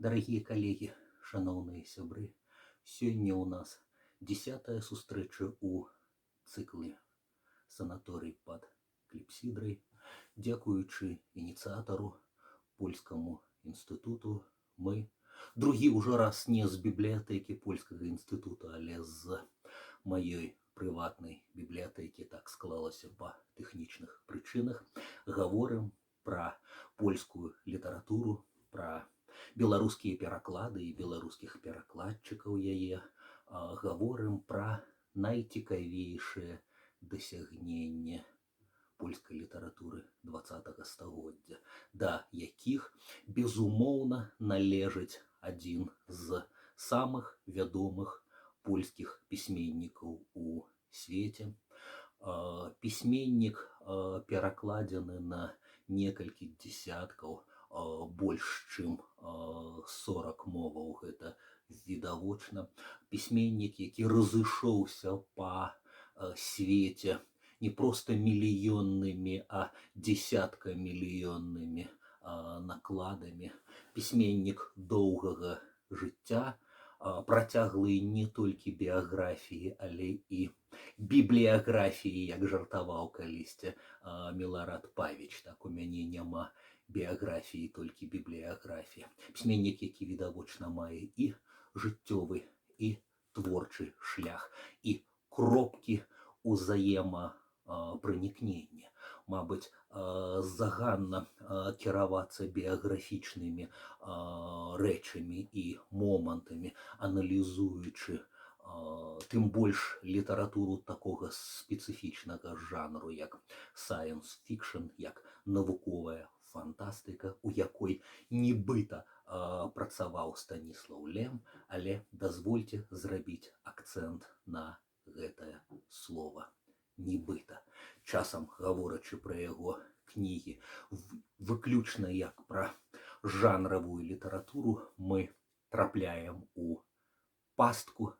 Дарагія калегі, шаноўныя сябры, сёння ў нас 10-я сустрэча ў цыкле санаторый пад кліпсідрай. Дзякуючы ініцыятару польскаму інстытуту мы другі ўжо раз не з бібліятэкі польскага інстытута, але з маёй прыватнай бібліятэкі, так склалася па тэхнічных прычынах, гаворым пра польскую літаратуру, пра беларускія пераклады і беларускіх перакладчыкаў яе, гаворым пра найцікавейшыя дасягненні польскай літаратуры 20-го стагоддзя, да якіх, безумоўна, належыць адзін з самых вядомых польскіх пісьменнікаў у свеце. Пісьменнік перакладзены на некалькі дзесяткаў, больш чым 40 моваў, гэта відавочна. Пісьменнік, які разышоўся па свеце не проста мільённымі, а дзесяткамільённымі накладамі. Пісьменнік доўгага жыцця, працяглай не толькі біяграфіі, але і бібліяграфіі, як жартаваў калісьці Міларад Павіч. Так, у мяне няма біяграфіі, толькі бібліяграфія. Пісьменнік, які відавочна мае і жыццёвы, і творчы шлях, і кропкі узаемапранікнення. Мабыць, заганна кіравацца біяграфічнымі рэчамі і момантамі, аналізуючы тым больш літаратуру такога спецыфічнага жанру, як science-fiction, як навуковая фантастыка, у якой нібыта працаваў Станіслаў Лем, але дазвольце зрабіць акцэнт на гэтае слова «нібыта». Часам, гаворачы пра яго кнігі выключна як пра жанравую літаратуру, мы трапляем у пастку,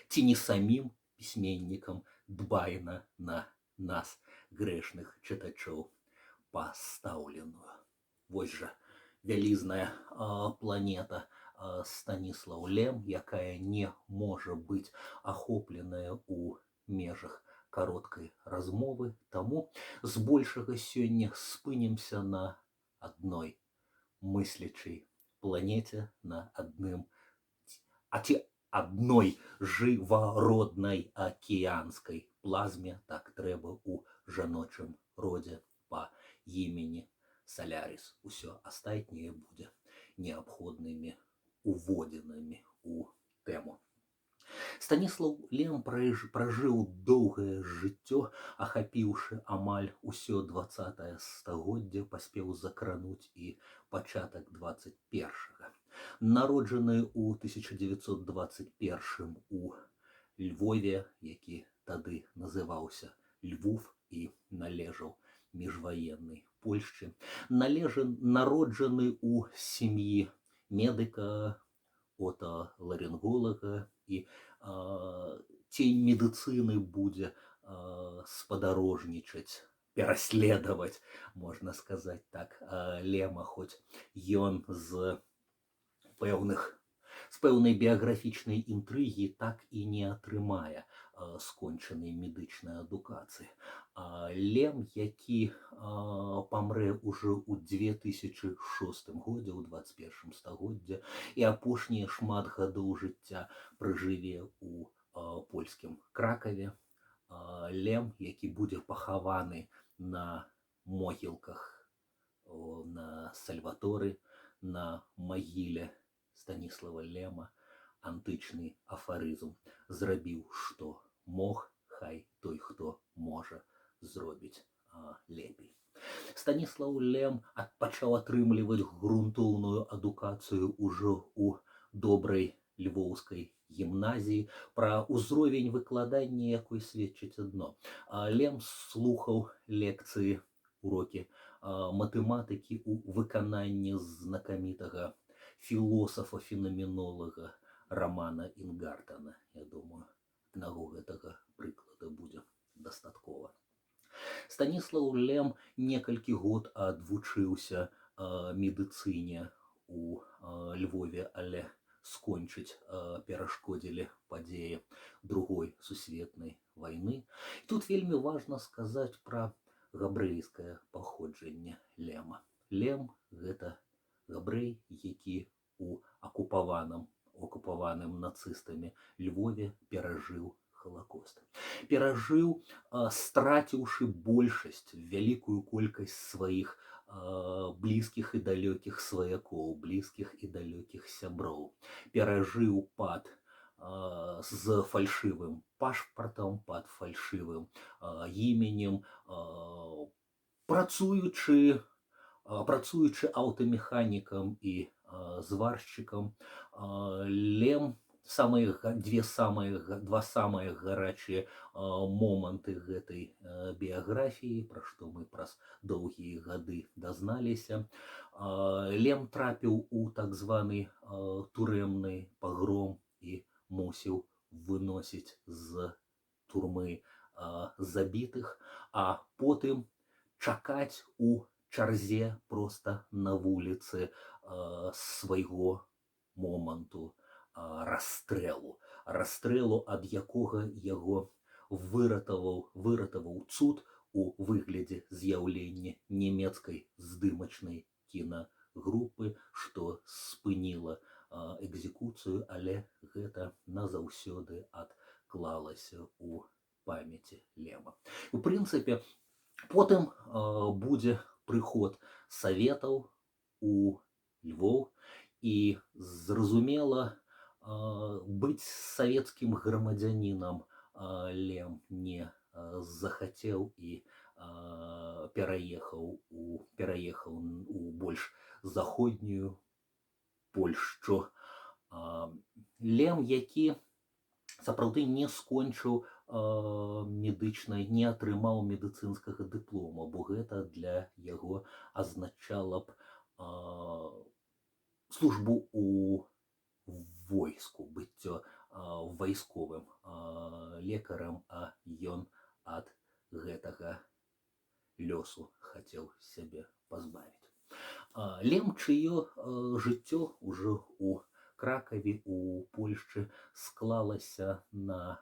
ці не самім пісьменнікам дбайна на нас, грэшных чытачоў, пастаўленую. Вось жа вялізная планета Станіслаў Лем, якая не можа быць ахопленая ў межах кароткай размовы, таму збольшага сёння спынімся на адной мыслячай планеце, на адным, ці адной жывароднай акіянскай плазме, так трэба ў жаночым родзе, па імені Саляріс. Усё астатняе будзе неабходнымі уводзінамі ў тэму. Станіслаў Лем пражыў доўгае жыццё, ахапіўшы амаль усё 20-е стагоддзе, паспеў закрануць і пачатак 21-га. Народжаны ў 1921 у Львове, які тады называўся Львов і належаў міжваеннай Польшчы. Народжаны ў сям'і медыка, оталарынголага, і цень медыцыны будзе спадарожнічаць, пераследаваць, можна сказаць так, Лема, хоць ён з пэўнай біяграфічнай інтрыгі так і не атрымае скончанай медычнай адукацыі. Лем, які памрэ ўжо ў 2006 годзе, у 21 стагоддзе, і апошнія шмат гадоў жыцця пражыве ў польскім Кракаве. Лем, які будзе пахаваны на могілках на Сальваторы, на магіле Станіслава Лема, антычны афарызм: зрабіў, што мог, хай той, хто можа, зробіць лепей. Станіслаў Лем пачаў атрымліваць грунтоўную адукацыю ўжо ў добрай львоўскай гімназіі, пра ўзровень выкладання якой сведчыць адно. Лем слухаў лекцыі, урокі матэматыкі ў выкананні знакамітага філосафа-фенаменолага Рамана Інгартана. Я думаю, аднаго гэтага прыклада будзе дастаткова. Станіслаў Лем некалькі год адвучыўся медыцыне у Львове, але скончыць перашкодзілі падзеі другой сусветнай вайны. Тут вельмі важна сказаць пра габрэйскае паходжанне Лема. Лем гэта габрэй, які у акупаваным нацыстамі Львове перажыў Халакост. Перажыў, страціўшы большасць, вялікую колькасць сваіх блізкіх і далёкіх сваякоў, блізкіх і далёкіх сяброў. Перажыў пад з фальшывым пашпартам, пад фальшывым іменем, працуючы аўтамеханікам і зваршчыкам. Лем два самыя гарачыя моманты гэтай біяграфіі, пра што мы праз доўгія гады дазналіся. Лем трапіў у так званы турэмны пагром і мусіў выносіць з турмы забітых, а потым чакаць у чарзе проста на вуліцы свайго моманту расстрэлу, ад якога яго выратаваў цуд у выглядзе з'яўлення нямецкай здымачнай кінагрупы, што спыніла экзекуцыю, але гэта назаўсёды адклалася ў памяці Лема. У прынцыпе, потым будзе прыход саветаў у Львоў, і зразумела, быць савецкім грамадзянінам Лем не захацеў і пераехаў у больш заходнюю Польшчу. Лем, які сапраўды не скончыў не атрымаў медыцынскага дыплома, бо гэта для яго азначала б службу у войску, быццё вайсковым лекарам, а ён ад гэтага лёсу хацеў сябе пазбавіць. Лем, чыё жыццё ўжо у Кракаве, у Польшчы склалася на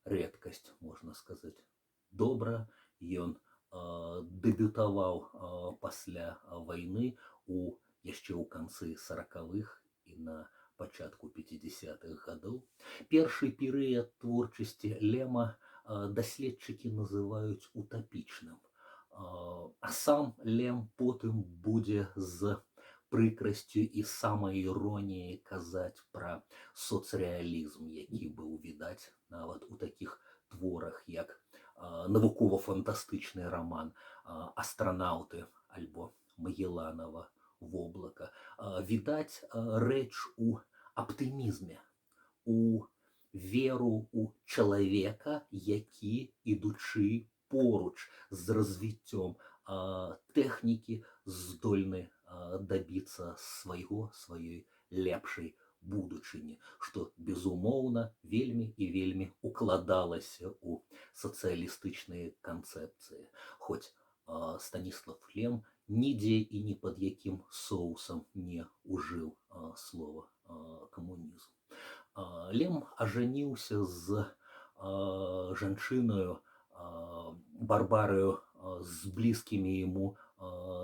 рэдкасць, можна сказаць, добра. Ён дэбютаваў пасля вайны яшчэ ў канцы 40-х і на пачатку 50-х гадоў. Першы перыяд творчасці Лема даследчыкі называюць утапічным. А сам Лем потым будзе з прыкрасцю і самай іроніяй казаць пра соцрэалізм, які быў відаць нават у такіх творах, як навукова-фантастычны раман «Астранаўты» альбо Магелланава «Воблака». Відаць рэч у аптымізме, у веру у чалавека, які, ідучы поруч з развіццём тэхнікі, здольны дабіцца сваёй лепшай будучыні, што, безумоўна, вельмі і вельмі укладалася ў сацыялістычныя канцэпцыі. Хоць Станіслав Лем нідзе і ні пад якім соусам не ўжыў слова камунізм. Лем ажаніўся з жанчынаю Барбараю з блізкімі яму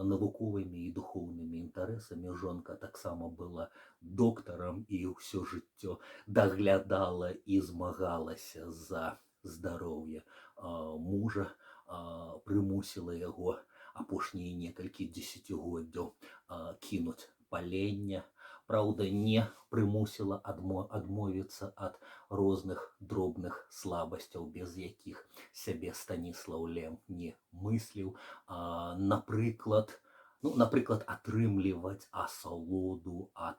навуковымі і духоўнымі інтарэсамі. Жонка таксама была доктарам і ўсё жыццё даглядала і змагалася за здароўе мужа, прымусіла яго апошнія некалькі дзесяцігоддзяў кінуць паленне. Праўда, не прымусіла адмовіцца ад розных дробных слабасцяў, без якіх сябе Станіслаў Лем не мысліў. Напрыклад, атрымліваць асалоду ад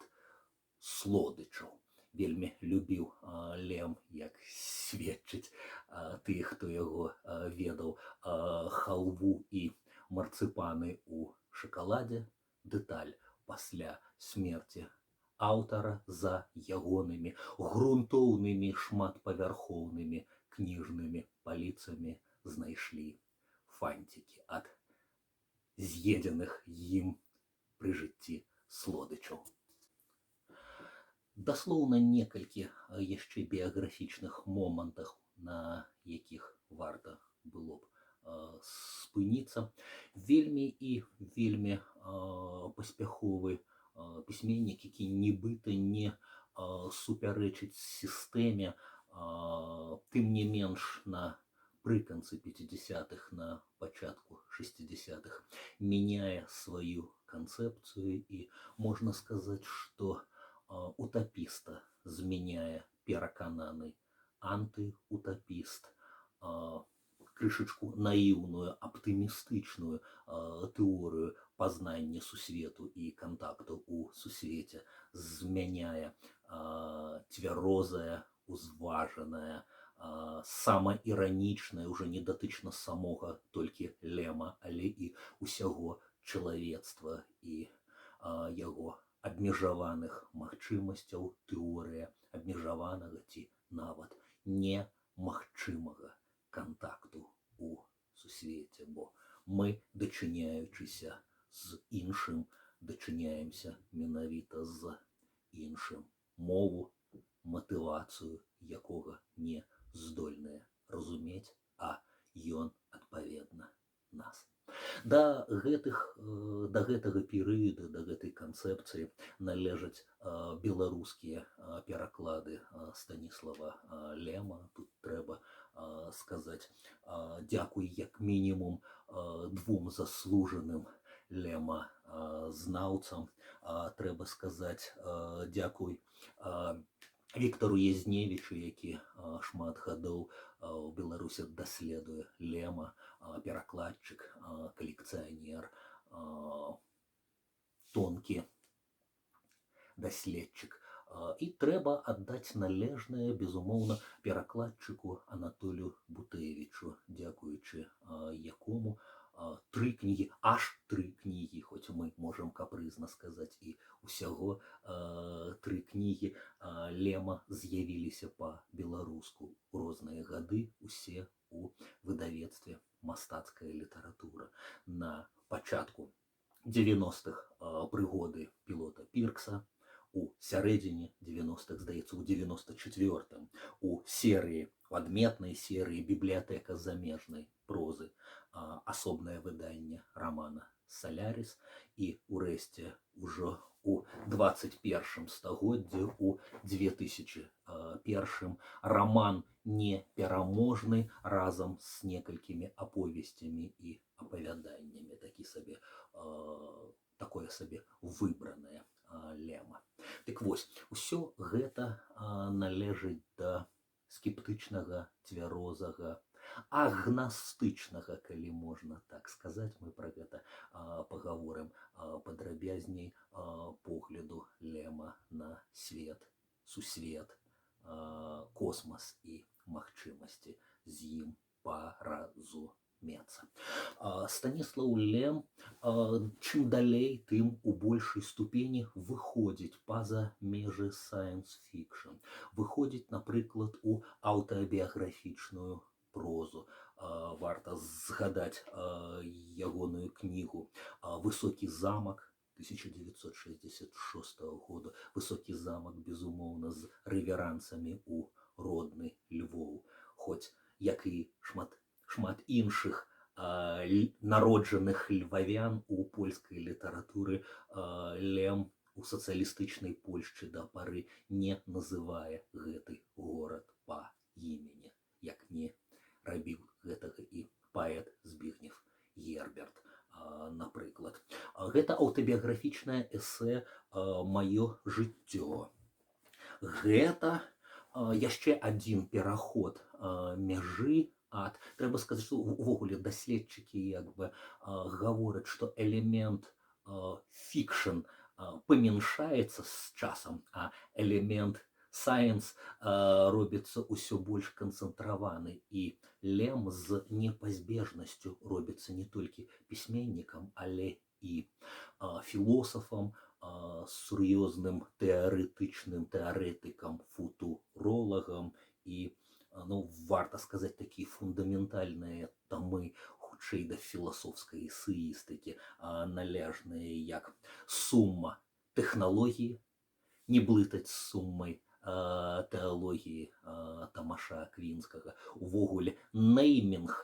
слодычаў. Вельмі любіў Лем, як сведчыць тых, хто яго ведаў, халву і марцыпаны ў шакаладзе. Дэталь: пасля смерці аўтара за ягонымі грунтоўнымі шматпавярхоўнымі кніжнымі паліцамі знайшлі фанцікі ад з'едзеных ім пры жыцці слодычаў. Даслоўна некалькі яшчэ біяграфічных момантах, на якіх варта было б спыніцца. Вельмі і вельмі паспяховы пісьменнік, які нібыта не супярэчыць сістэме, тым не менш напрыканцы 50-х, на пачатку 60-х мяняе сваю канцэпцыю, і можна сказаць, што утапіста змяняе перакананы антыутапіст, крышачку наіўную аптымістычную тэорыю пазнання сусвету і кантакту ў сусвеце змяняе цвярозая, узважаная, самаіранічная, уже не датычна самога толькі Лема, але і усяго чалавецтва і яго абмежаваных магчымасцяў, тэорыя абмежаванага ці нават немагчымага кантакту у сусвеце, бо мы, дачыняючыся з іншым, дачыняемся менавіта з іншым, мову, матывацыю якога не здольныя разумець, а ён адпаведна нас. Да гэтага перыяду, да гэтай канцэпцыі належаць беларускія пераклады Станіслава Лема. Тут трэба сказаць дзякуй як мінімум двум заслужаным Лема знаўцам. Трэба сказаць дзякуй Віктару Язневічу, які шмат гадоў у Беларусі даследуе Лема, перакладчык, калекцыянер, тонкі даследчык. І трэба аддаць належнае, безумоўна, перакладчыку Анатолію Бутэвічу, дзякуючы якому аж тры кнігі, хоць мы можам капрызна сказаць, і усяго тры кнігі Лема з'явіліся па-беларуску ў розныя гады, усе у выдавецтве «Мастацкая літаратура». На пачатку 90-х прыгоды пілота Піркса, у сярэдзіне 90-х, здаецца, у 94-м у серыі, у адметнай серыі «Бібліятэка замежнай прозы» асобнае выданне рамана «Салярис», і урэшце ўжо у 21 стагоддзі, у 2001 раман «Непераможны» разам з некалькімі аповесцямі і апавяданнямі, такое сабе выбранае Лема. Дык вось, усё гэта належыць да скептычнага, цвярозага, агнастычнага, калі можна так сказаць, мы пра гэта пагаворым падрабязней, погляду Лема на свет, сусвет, космас і магчымасці з ім паразумецца. Станіслаў Лем чым далей, тым у большай ступені выходзіць па-за межы сайенс-фікшн, выходзіць, напрыклад, у аўтабіяграфічную прозу. Варта згадаць ягоную кнігу «Высокі замак» 1966 года. Высокі замак, безумоўна, з рэверансамі ў родны Львоў. Хоць, як і шмат іншых народжаных львавян у польскай літаратуры, Лем у сацыялістычнай Польшчы да пары не называе гэты горад па імені, як не рабіў гэтага і паэт Збігнев Герберт, напрыклад. Гэта аўтабіяграфічнае эсэ «Маё жыццё». Гэта яшчэ адзін пераход мяжы ад... Трэба сказаць, што увогуле даследчыкі гавораць, што элемент фікшн памяншаецца з часам, а элемент сайенс робіцца ўсё больш канцэнтраваны, і Лем з непазбежнасцю робіцца не толькі пісьменнікам, але і філосафам, сур'ёзным тэарэтыкам, футуролагам, і, варта сказаць, такія фундаментальныя тамы, хутчэй да філасофскай эсеістыкі належныя, як «Сумма тэхналогіі, не блытаць з суммай тэалогіі Тамаша Аквінскага. Увогуле неймінг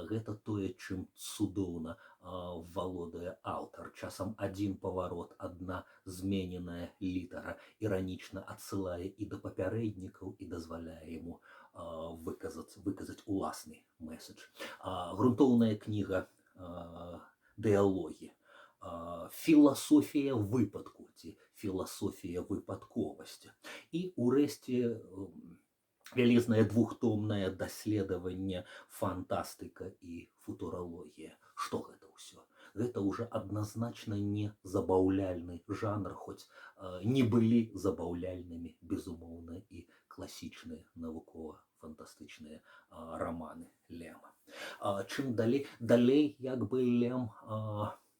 гэта тое, чым цудоўна валодае аўтар. Часам адзін паварот, адна змененая літара іранічна адсылае і да папярэднікаў і дазваляе яму выказаць уласны месседж. Грунтоўная кніга дыялогі, філасофія выпадку ці філасофія выпадковасці. І ўрэшце вялізнае двухтомнае даследаванне фантастыка і футуралогія. Што гэта ўсё? Гэта ўжо адназначна не забаўляльны жанр, хоць не былі забаўляльнымі, безумоўна, і класічныя навукова-фантастычныя раманы Лема. Чым далей як бы Лем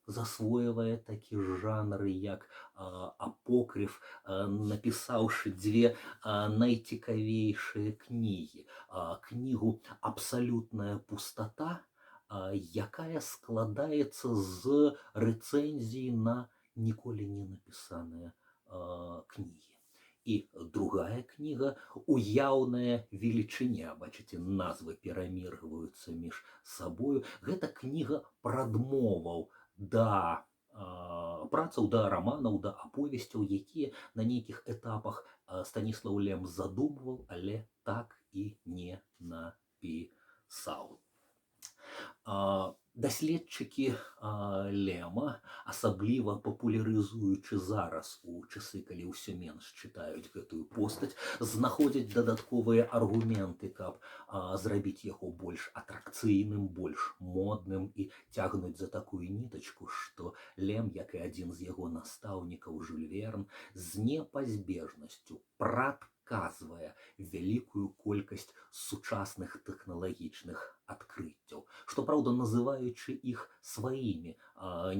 засвойвае такі жанры, як апокрыф, напісаўшы дзве найцікавейшыя кнігі. Кнігу «Абсалютная пустата», якая складаецца з рэцэнзій на ніколі не напісаныя кнігі. І другая кніга «Уяўная велічыня». Бачыце, назвы пераміргваюцца між сабою. Гэта кніга прадмоваў да працаў, да раманаў, да аповесцяў, якія на нейкіх этапах Станіслаў Лем задумваў, але так і не напісаў. Даследчыкі Лема, асабліва папулярызуючы зараз у часы, калі ўсё менш чытаюць гэтую постаць, знаходзяць дадатковыя аргументы, каб зрабіць яго больш атракцыйным, больш модным, і цягнуць за такую нітачку, што Лем, як і адзін з яго настаўнікаў Жюль Верн, з непазбежнасцю прадказвае вялікую колькасць сучасных тэхналагічных адкрыццяў, што, праўда, называючы іх сваімі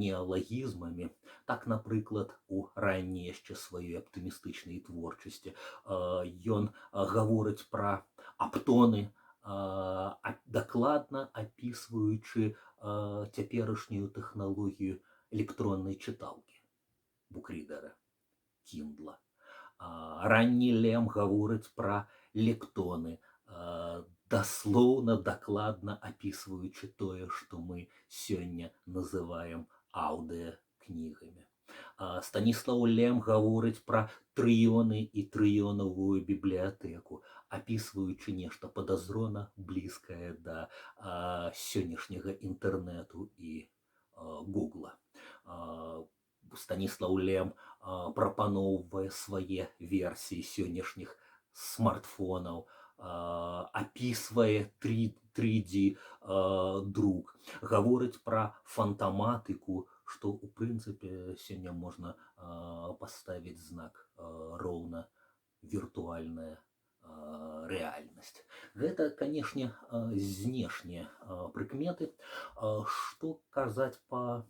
неалагізмамі. Так, напрыклад, у ранняй яшчэ сваёй аптымістычнай творчасці ён гаворыць пра аптоны, дакладна апісваючы цяперашнюю тэхналогію электроннай чыталкі, букрідара, кіндла. Ранні Лем гаворыць пра лектоны, даслоўна, дакладна апісваючы тое, што мы сёння называем аўдыакнігамі. Станіслаў Лем гаворыць пра трыёны і трыёнавую бібліятэку, апісваючы нешта падазрона блізкае да сённяшняга інтэрнэту і Гугла. Станіслаў Лем прапаноўвае свае версіі сённяшніх смартфонаў, апісвае 3D друк, гаворыць пра фантаматыку, што ў прынцыпе сёння можна паставіць знак роўна віртуальная рэальнасць. Гэта, канешне, знешнія прыкметы. Што казаць па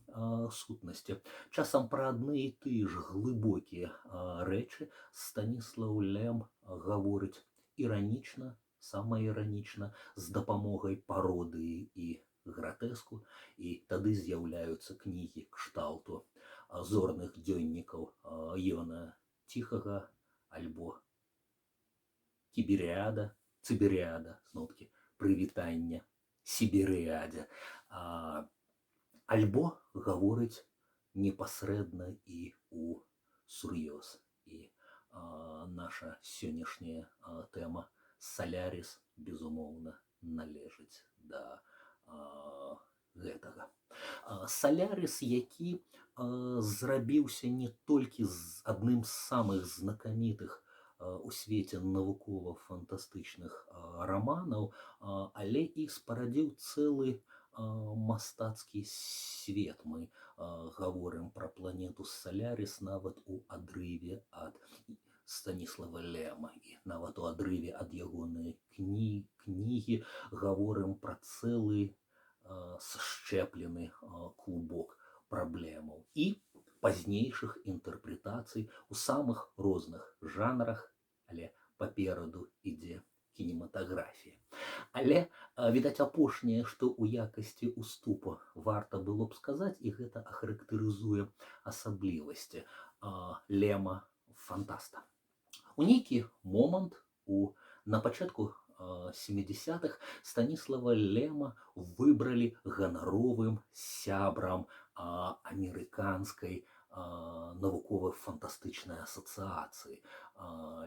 сутнасці? Часам пра адны і тыя ж глыбокія рэчы Станіслаў Лем гаворыць іранічна, самаіранічна, з дапамогай пародыі і гратэску, і тады з'яўляюцца кнігі кшталту зорных дзённікаў Іона Ціхага альбо Цыберыяда, зноўкі прывітання Сіберыядзе, альбо гаворыць непасрэдна і ў сур'ёз. І наша сённяшняя тэма «Саляріс», безумоўна, належыць да гэтага. Саляріс, які зрабіўся не толькі з адным з самых знакамітых у свеце навукова-фантастычных раманаў, але і спарадзіў цэлы мастацкі свет. Мы гаворым пра планету Саляріс нават у адрыве ад Станіслава Лема, і нават у адрыве ад ягонай кнігі гаворым пра цэлы сшчэплены клубок праблемаў і пазнейшых інтэрпрэтацый у самых розных жанрах, але папераду ідзе кінематаграфія. Але, відаць, апошняе, што ў якасці уступа варта было б сказаць, і гэта ахарактарызуе асаблівасці Лема фантаста. У нейкі момант на пачатку 70-х Станіслава Лема выбралі ганаровым сябрам амерыканскай навукова-фантастычнай асацыяцыі.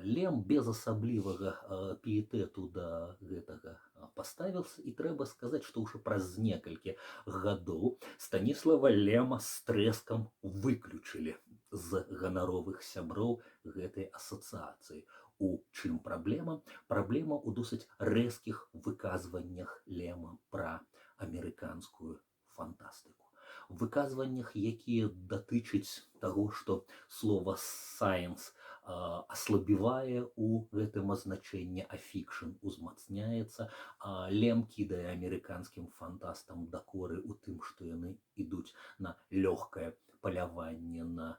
Лем без асаблівага піетэту да гэтага паставіўся, і трэба сказаць, што ўжо праз некалькі гадоў Станіслава Лема з трэскам выключылі з ганаровых сяброў гэтай асацыяцыі. У чым праблема? Праблема ў досыць рэзкіх выказваннях Лема пра амерыканскую фантастыку. Выказваннях, якія датычаць таго, што слова «science» аслабівае ў гэтым азначэнні, а фікшн узмацняецца. Лем кідае амерыканскім фантастам дакоры ў тым, што яны ідуць на лёгкае паляванне на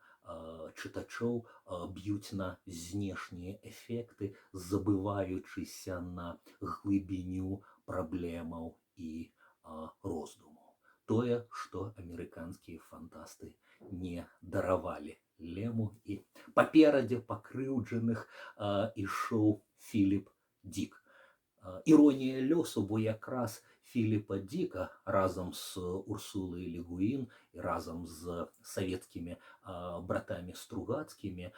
чытачоў, б'юць на знешнія эфекты, забываючыся на глыбіню праблемаў і роздумаў. Тое, што амерыканскія фантасты не даравалі Лему, і паперадзе пакрыўджаных ішоў Філіп Дік. Іронія лёсу, бо якраз Філіпа Діка разам з Урсулай Ле Гуін і разам з савецкімі братамі Стругацкімі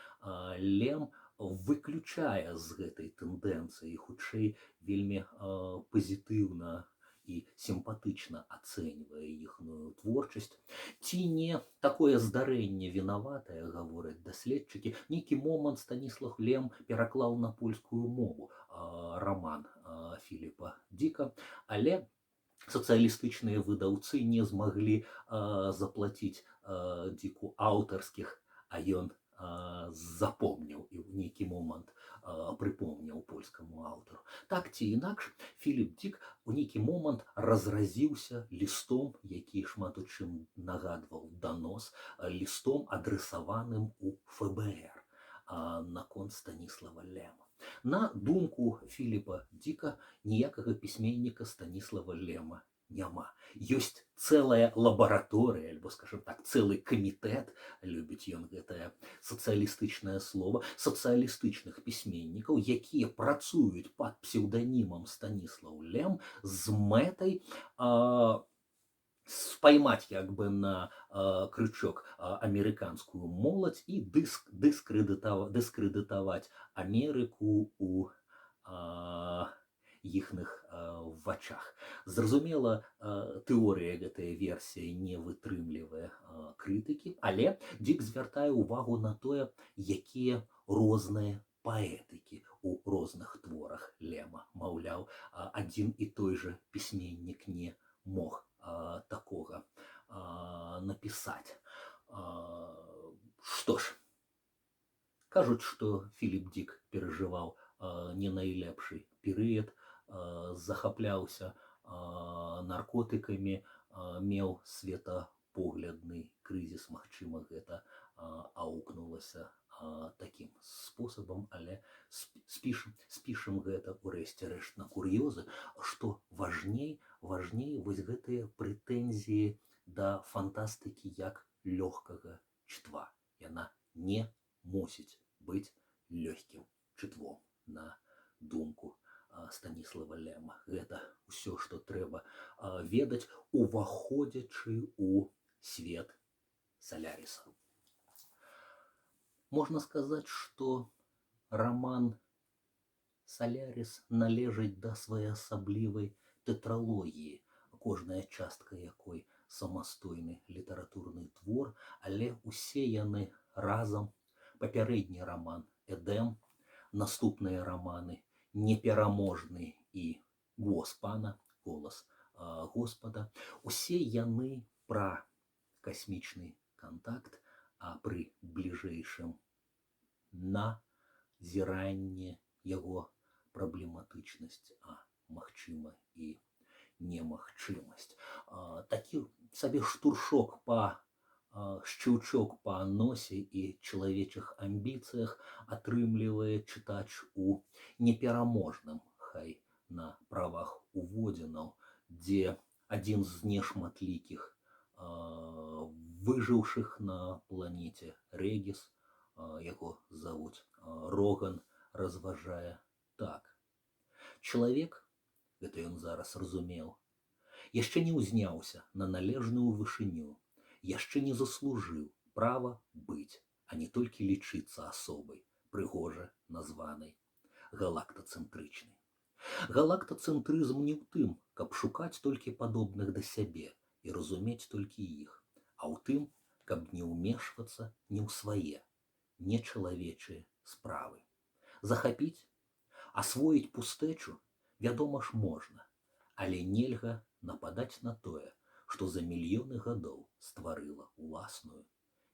Лем выключае з гэтай тэндэнцыі, хутчэй вельмі пазітыўна і сімпатычна ацэньвае іхную творчасць. Ці не такое здарэнне вінаватае, гавораць даследчыкі. Нейкі момант Станіслав Лем пераклаў на польскую мову раман Філіпа Діка, але сацыялістычныя выдаўцы не змаглі заплаціць Діку аўтарскіх, а ён запомніў і ў нейкі момант прыпомніў польскаму аўтару. Так ці інакш, Філіп Дік у нейкі момант разразіўся лістом, які шмат у чым нагадваў данос, лістом, адресаваным у ФБР наконт Станіслава Лема. На думку Філіпа Діка, ніякага пісьменніка Станіслава Лема няма. Ёсць цэлая лабараторыя, альбо, скажем так, цэлы камітэт, любіць ён гэтае сацыялістычнае слова, сацыялістычных пісьменнікаў, якія працуюць пад псеўданімам Станіслав Лем з мэтай спаймаць як бы на крючок амерыканскую моладзь і дыскрэдытаваць Амерыку у іхных вачах. Зразумела, тэорыя гэтай версіі не вытрымлівае крытыкі, але Дік звяртае ўвагу на тое, якія розныя паэтыкі у розных творах Лема. Маўляў, адзін і той жа пісьменнік не мог такога напісаць. Што ж, кажуць, што Філіп Дік перажываў не найлепшы перыяд, захапляўся наркотыкамі, меў светапоглядны крызіс, магчыма, гэта аўкнулася такім спосабам, але спішым гэта ўрэшце рэшт на кур'ёзы. Што важней вось гэтыя прэтэнзіі да фантастыкі як лёгкага чытва. Яна не мусіць быць лёгкім чытвом, на думку Станіслава Лема. Гэта ўсё, што трэба ведаць, уваходзячы ў свет Саляріса. Можна сказаць, што раман Саляріс належыць да своеасаблівай тэтралогіі, кожная частка якой самастойны літаратурны твор, але усе яны разам, папярэдні раман «Эдем», наступныя раманы «Непераможны» і «Голас пана», «Голас Господа», усе яны пра касмічны кантакт, а пры бліжэйшым назіранне яго праблематычнасць, а магчыма і немагчымасць. Такі сабе штуршок шчыўчок па носе і чалавечых амбіцыях атрымлівае чытач у «Непераможным», хай на правах уводзінаў, дзе адзін з нешматлікіх выжыўшых на планеце Рэгіс яго завуць, Роган разважае так. Чалавек, гэта ён зараз разумеў, яшчэ не ўзняўся на належную вышыню, яшчэ не заслужыў права быць, а не толькі лічыцца асобай, прыгожа названай галактацэнтрычнай. Галактацэнтрызм не ў тым, каб шукаць толькі падобных да сябе і разумець толькі іх, а ў тым, каб не ўмешвацца не ў свае, нечалавечыя справы. Захапіць, асвоіць пустэчу, вядома ж, можна, але нельга нападаць на тое, што за мільёны гадоў стварыла ўласную,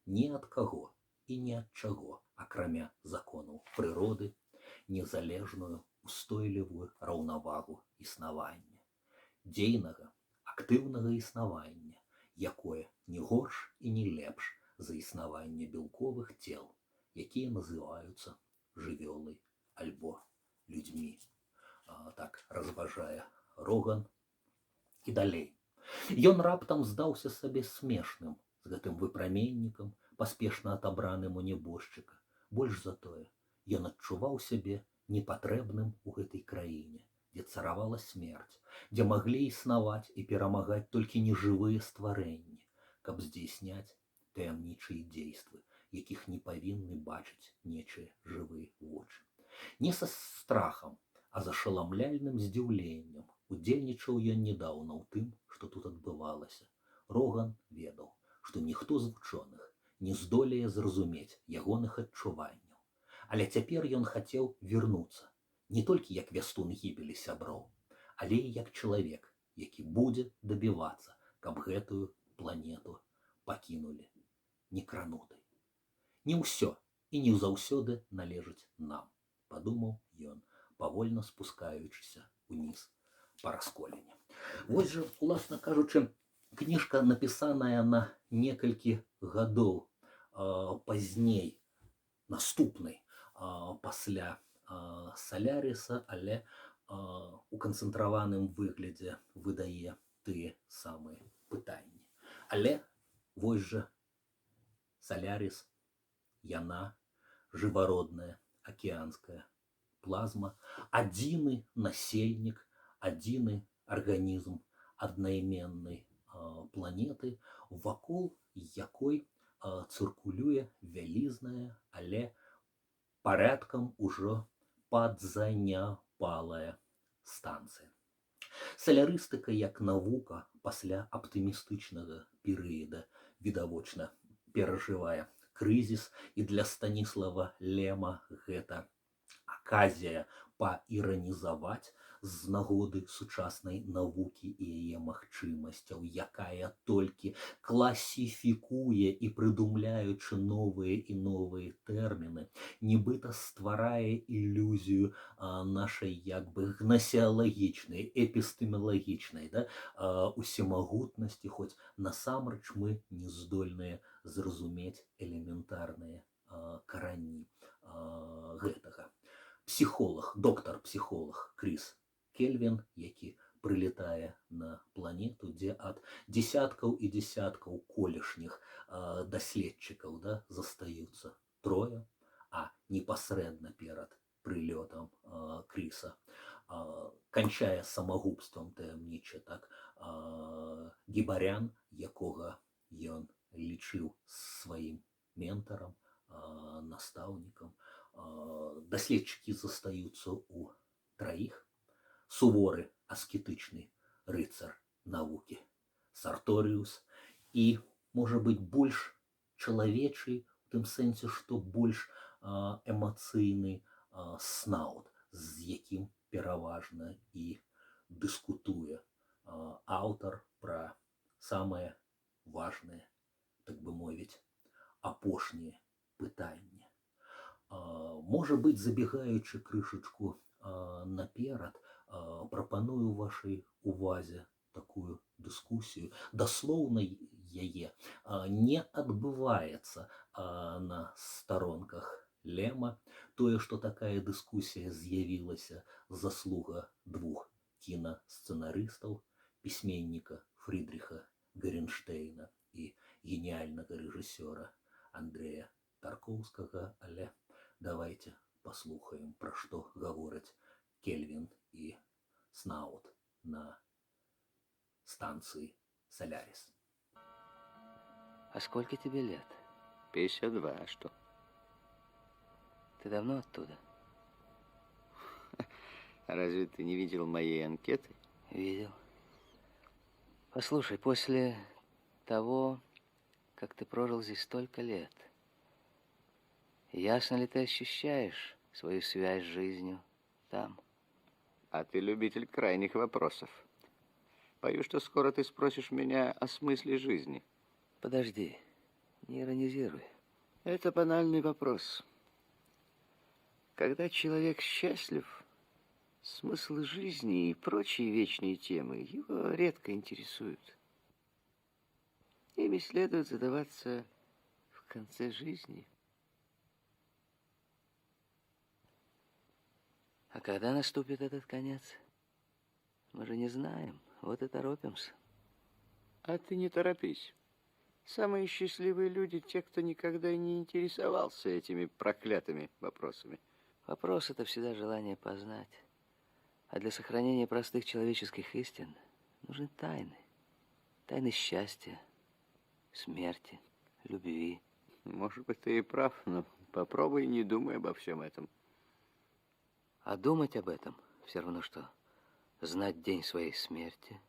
ні ад каго і ні ад чаго, акрамя законаў прыроды, незалежную, устойлівую раўнавагу існавання, дзейнага, актыўнага існавання, якое не горш і не лепш за існаванне белковых цел, якія называюцца жывёлай альбо людзьмі. Так разважае Роган. І далей. Ён раптам здаўся сабе смешным з гэтым выпраменнікам, паспешна атабраным у нябожчыка. Больш за тое, ён адчуваў сябе непатрэбным у гэтай краіне, дзе царавала смерць, дзе маглі існаваць і перамагаць толькі нежывыя стварэнні, каб здзейсняць таямнічыя дзействы, якіх не павінны бачыць нечыя жывыя вочы. Не са страхам, а з ашаламляльным здзіўленнем удзельнічаў ён нядаўна ў тым, што тут адбывалася. Роган ведаў, што ніхто з вучоных не здолее зразумець ягоных адчуванняў. Але цяпер ён хацеў вярнуцца, не толькі як вястун гібелі сяброў, але і як чалавек, які будзе дабівацца, каб гэтую планету пакінулі некранутай. Не ўсё і не заўсёды належыць нам, падумаў ён, павольна спускаючыся ўніз па расколіне. Вось жа, уласна кажучы, кніжка напісаная на некалькі гадоў пазней, наступнай пасля Салярыса, але у канцэнтраваным выглядзе выдае тыя самыя пытанні. Але вось жа Салярыс, яна жывародная акіянская плазма, адзіны насельнік, адзіны арганізм аднайменнай планеты, вакол якой цыркулюе вялізная, але парадкам ужо падзаняпалая станцыя. Салярыстыка як навука пасля аптымістычнага перыяда відавочна перажывае крызіс, і для Станіслава Лема гэта аказія паіранізаваць з нагоды сучаснай навукі і яе магчымасцяў, якая толькі класіфікуе і прыдумляючы новыя і новыя тэрміны, нібыта стварае ілюзію нашай як бы гнасеалагічнай, эпістэмалагічнай усемагутнасці, хоць насамрэч мы не здольныя зразумець элементарныя карані гэтага. Псіхолог, доктар-псіхолог Кріс Кельвін, які прылетае на планету, дзе ад дзесяткаў і дзесяткаў колішніх даследчыкаў застаюцца трое, а непасрэдна перад прылётам Кріса канчае самагубствам таямніча Гібарян, якога ён лічыў сваім ментарам, настаўнікам. Даследчыкі застаюцца ў траіх: суворы аскетычны рыцар навукі Сарторыус і, можа быць, больш чалавечы, у тым сэнсе, што больш эмацыйны Снаут, з якім пераважна і дыскутуе аўтар пра самае важнае, так бы мовіць, апошняе пытанне. Можа быць, забегаючы крышачку наперад, прапаную вашай увазе такую дыскусію. Даслоўна яе не адбываецца на старонках Лема. Тое, што такая дыскусія з'явілася, заслуга двух кінасцэнарыстаў, пісьменніка Фрыдріха Гаренштейна і геніяльнага рэжысёра Андрэя Таркоўскага, але давайте паслухаем, пра што гавораць Кельвин і Снаут на станции Солярис. А сколько тебе лет? 52, а что? Ты давно оттуда? Разве ты не видел моей анкеты? Видел. Послушай, после того, как ты прожил здесь столько лет, ясно ли ты ощущаешь свою связь с жизнью там? А ты любитель крайних вопросов. Боюсь, что скоро ты спросишь меня о смысле жизни. Подожди, не иронизируй. Это банальный вопрос. Когда человек счастлив, смысл жизни и прочие вечные темы его редко интересуют. Ими следует задаваться в конце жизни. А когда наступит этот конец? Мы же не знаем, вот и торопимся. А ты не торопись. Самые счастливые люди те, кто никогда не интересовался этими проклятыми вопросами. Вопрос — это всегда желание познать. А для сохранения простых человеческих истин нужны тайны. Тайны счастья, смерти, любви. Может быть, ты и прав, но попробуй не думай обо всем этом. А думать об этом все равно, что знать день своей смерти.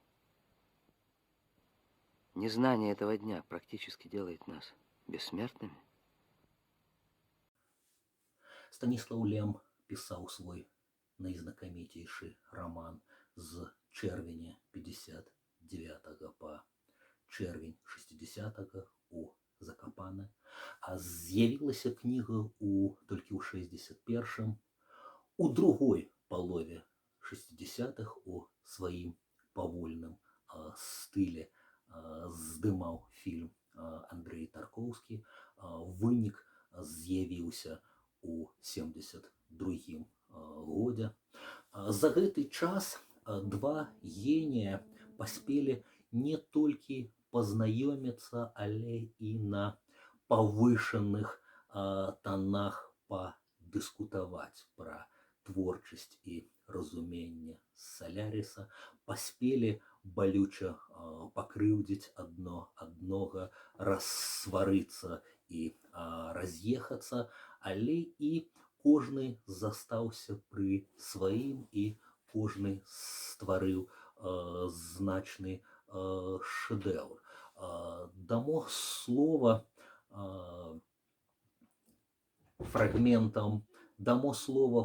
Незнание этого дня практически делает нас бессмертными. Станіслаў Лем пісаў свой найзнакаміцейшы роман з чэрвеня 59 па чэрвень 60 у Закапане, а з'явілася кніга толькі ў 61 у другой палове 60-х у сваім павольным стылі здымаў фільм Андрэй Таркоўскі. Вынік з'явіўся у 72 годзе. За гэты час два генія паспелі не толькі пазнаёміцца, але і на павышаных тонах падыскутаваць пра творчасць і разуменне Соляриса, паспелі балюча пакрыўдзіць аднога, рассварыцца і раз'ехацца, але і кожны застаўся пры сваім, і кожны стварыў значны шэдэўр. Дамо слова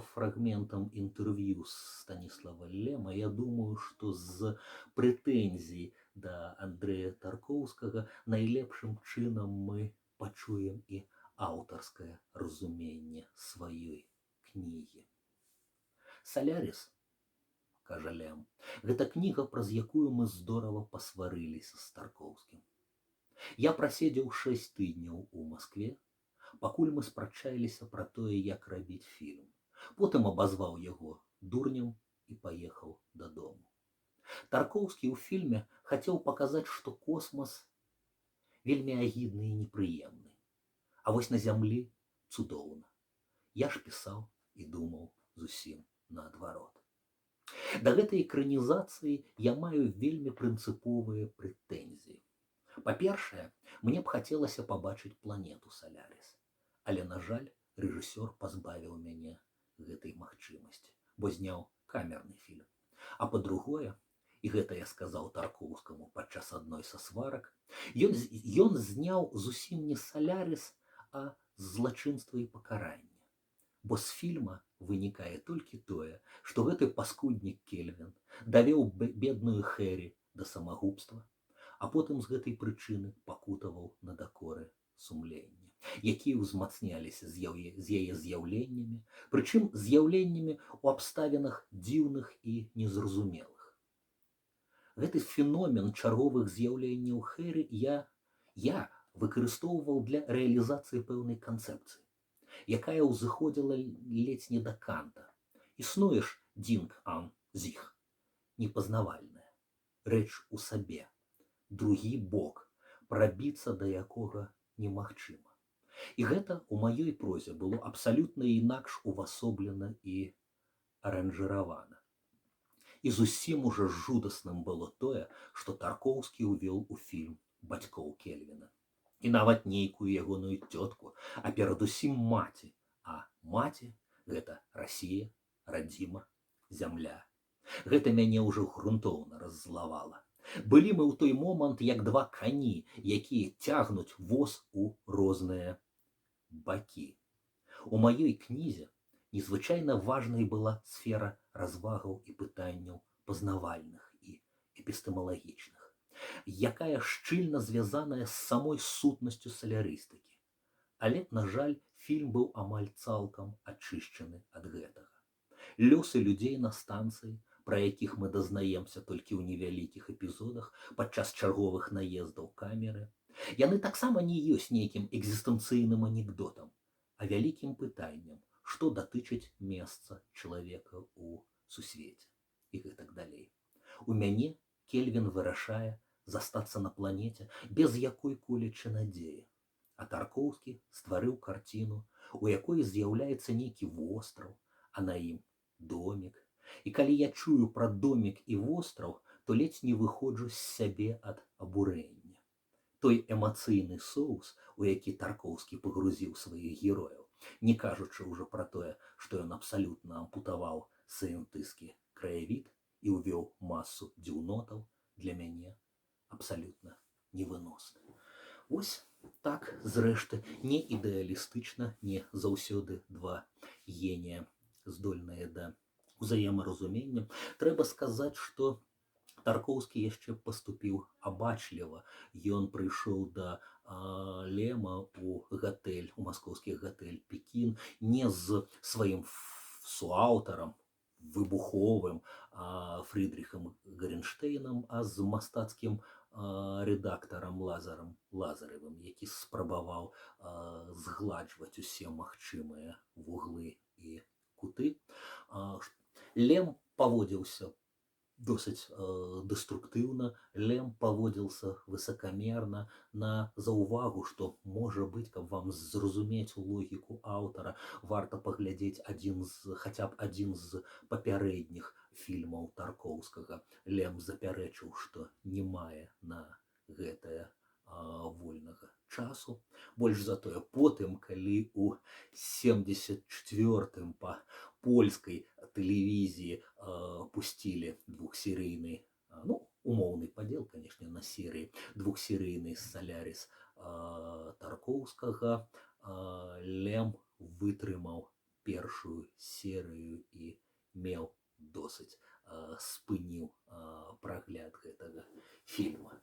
фрагментам інтэрв'ю Станіслава Лема. Я думаю, што з прэтэнзій да Андрэя Таркоўскага найлепшым чынам мы пачуем і аўтарскае разуменне сваёй кнігі. «Солярис», кажа Лем, гэта кніга, праз якую мы здорава пасварыліся з Таркоўскім. Я праседзеў 6 тыдняў у Маскве, пакуль мы спрачаліся пра тое, як рабіць фільм. Потым абазваў яго дурнем і паехаў дадому. Таркоўскі ў фільме хацеў паказаць, што космас вельмі агідны і непрыемны. А вось на зямлі цудоўна. Я ж пісаў і думаў зусім наадварот. Да гэтай экранізацыі я маю вельмі прынцыповыя прэтэнзіі. Па-першае, мне б хацелася пабачыць планету Солярис. Але, на жаль, рэжысёр пазбавіў мяне гэтай магчымасці, бо зняў камерны фільм. А па-другое, і гэта я сказаў Таркоўскаму падчас адной са сварак, ён зняў зусім не Солярис, а злачынства і пакаранне. Бо з фільма вынікае толькі тое, што гэты паскуднік Кельвин давёў бедную Хэрі да самагубства, а потым з гэтай прычыны пакутаваў на дакоры сумлення, якія ўзмацняліся з яе з'яўленнямі, прычым з'яўленнямі ў абставінах дзіўных і незразумелых. Гэты феномен чарговых з'яўленняў Хэры я выкарыстоўваў для рэалізацыі пэўнай канцэпцыі, якая ўзыходзіла ледзь не да Канта. Існуе ж Динг ан зіх, непазнавальная, рэч у сабе, другі бок, прабіцца да якога немагчыма. І гэта ў маёй прозе было абсалютна інакш увасоблена і аранжыравана. І зусім ужо жудасным было тое, што Таркоўскі ўвёў у фільм бацькоў Кельвіна. І нават нейкую ягоную цётку, а перадусім маці. А маці — гэта Расія, радзіма, зямля. Гэта мяне ўжо грунтоўна раззлавала. Былі мы ў той момант як два кані, якія цягнуць воз у розныя бакі. У маёй кнізе незвычайна важнай была сфера развагаў і пытанняў пазнавальных і эпістэмалагічных, якая шчыльна звязаная з самой сутнасцю салярыстыкі. Але, на жаль, фільм быў амаль цалкам ачышчаны ад гэтага. Лёсы людзей на станцыі, пра якіх мы дазнаемся толькі ў невялікіх эпізодах падчас чарговых наездаў камеры, яны таксама не ёсць нейкім экзістэнцыйным анекдотам, а вялікім пытаннем, што датычыць месца чалавека ў сусвеце і гэтак далей. У мяне Кельвін вырашае застацца на планеце без якой-колечы надзеі, а Таркоўскі стварыў карціну, у якой з'яўляецца нейкі востраў, а на ім домік. І калі я чую пра домік і востраў, то ледзь не выходжу з сябе ад абурэння. Той эмацыйны соус, у які Таркоўскі пагрузіў сваіх герояў, не кажучы ўжо пра тое, што ён абсалютна ампутаваў сцыентысцкі краявід і ўвёў масу дзіўнотаў, для мяне абсалютна невыносны. Вось так, зрэшты, не ідэалістычна, не заўсёды два генія, здольныя да ўзаемаразумення. Трэба сказаць, што Таркоўскі яшчэ паступіў абачліва. Ён прыйшоў да Лема у гатэль, у маскоўскі гатэль Пекін, не з сваім суаўтарам, выбуховым Фрыдріхам Гаренштейнам, а з мастацкім рэдактарам Лазарам Лазаревым, які спрабаваў згладжваць усе магчымыя вуглы і куты. Лем паводзіўся досыць дэструктыўна, Лем паводзіўся высакамерна. На заўвагу, што, можа быць, каб вам зразумець логіку аўтара, варта паглядзець хаця б адзін з папярэдніх фільмаў Таркоўскага. Лем запярэчыў, што не мае на гэтае вольнага часу. Больш за тое, потым, калі ў 74-м па польскай тэлевізіі пусцілі двухсерыйны, умоўны падзел, канешне, на серыі, двухсерыйны «Салярис» Таркоўскага, Лем вытрымаў першую серыю і меў досыць, спыніў прагляд гэтага фільма.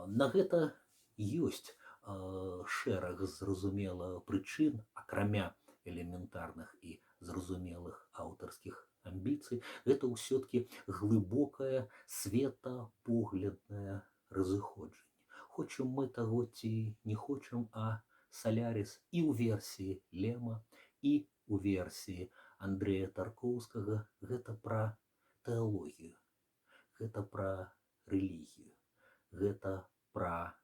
На гэта ёсць шэраг зразумела прычын, акрамя элементарных і зразумелых аўтарскіх амбіцый. Гэта ўсё-ткі глыбокае светапогляднае разыходжанне. Хочам мы таго ці не хочам, а «Салярис» і ў версіі Лема, і ў версіі Андрэя Таркоўскага гэта пра тэалогію, гэта пра рэлігію, гэта пра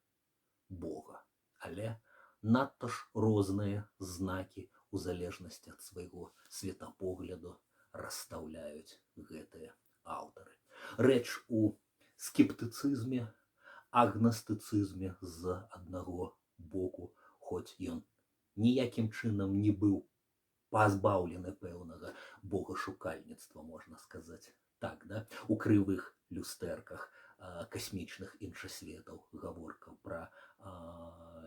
Бога. Але надта ж розныя знакі у залежнасці ад свайго светапогляду расстаўляюць гэтыя аўтары. Рэч у скептыцызме, агнастыцызме з аднаго боку, хоць ён ніякім чынам не быў пазбаўлены пэўнага богашукальніцтва, можна сказаць так, да? У крывых люстэрках касмічных іншасветаў гаворка пра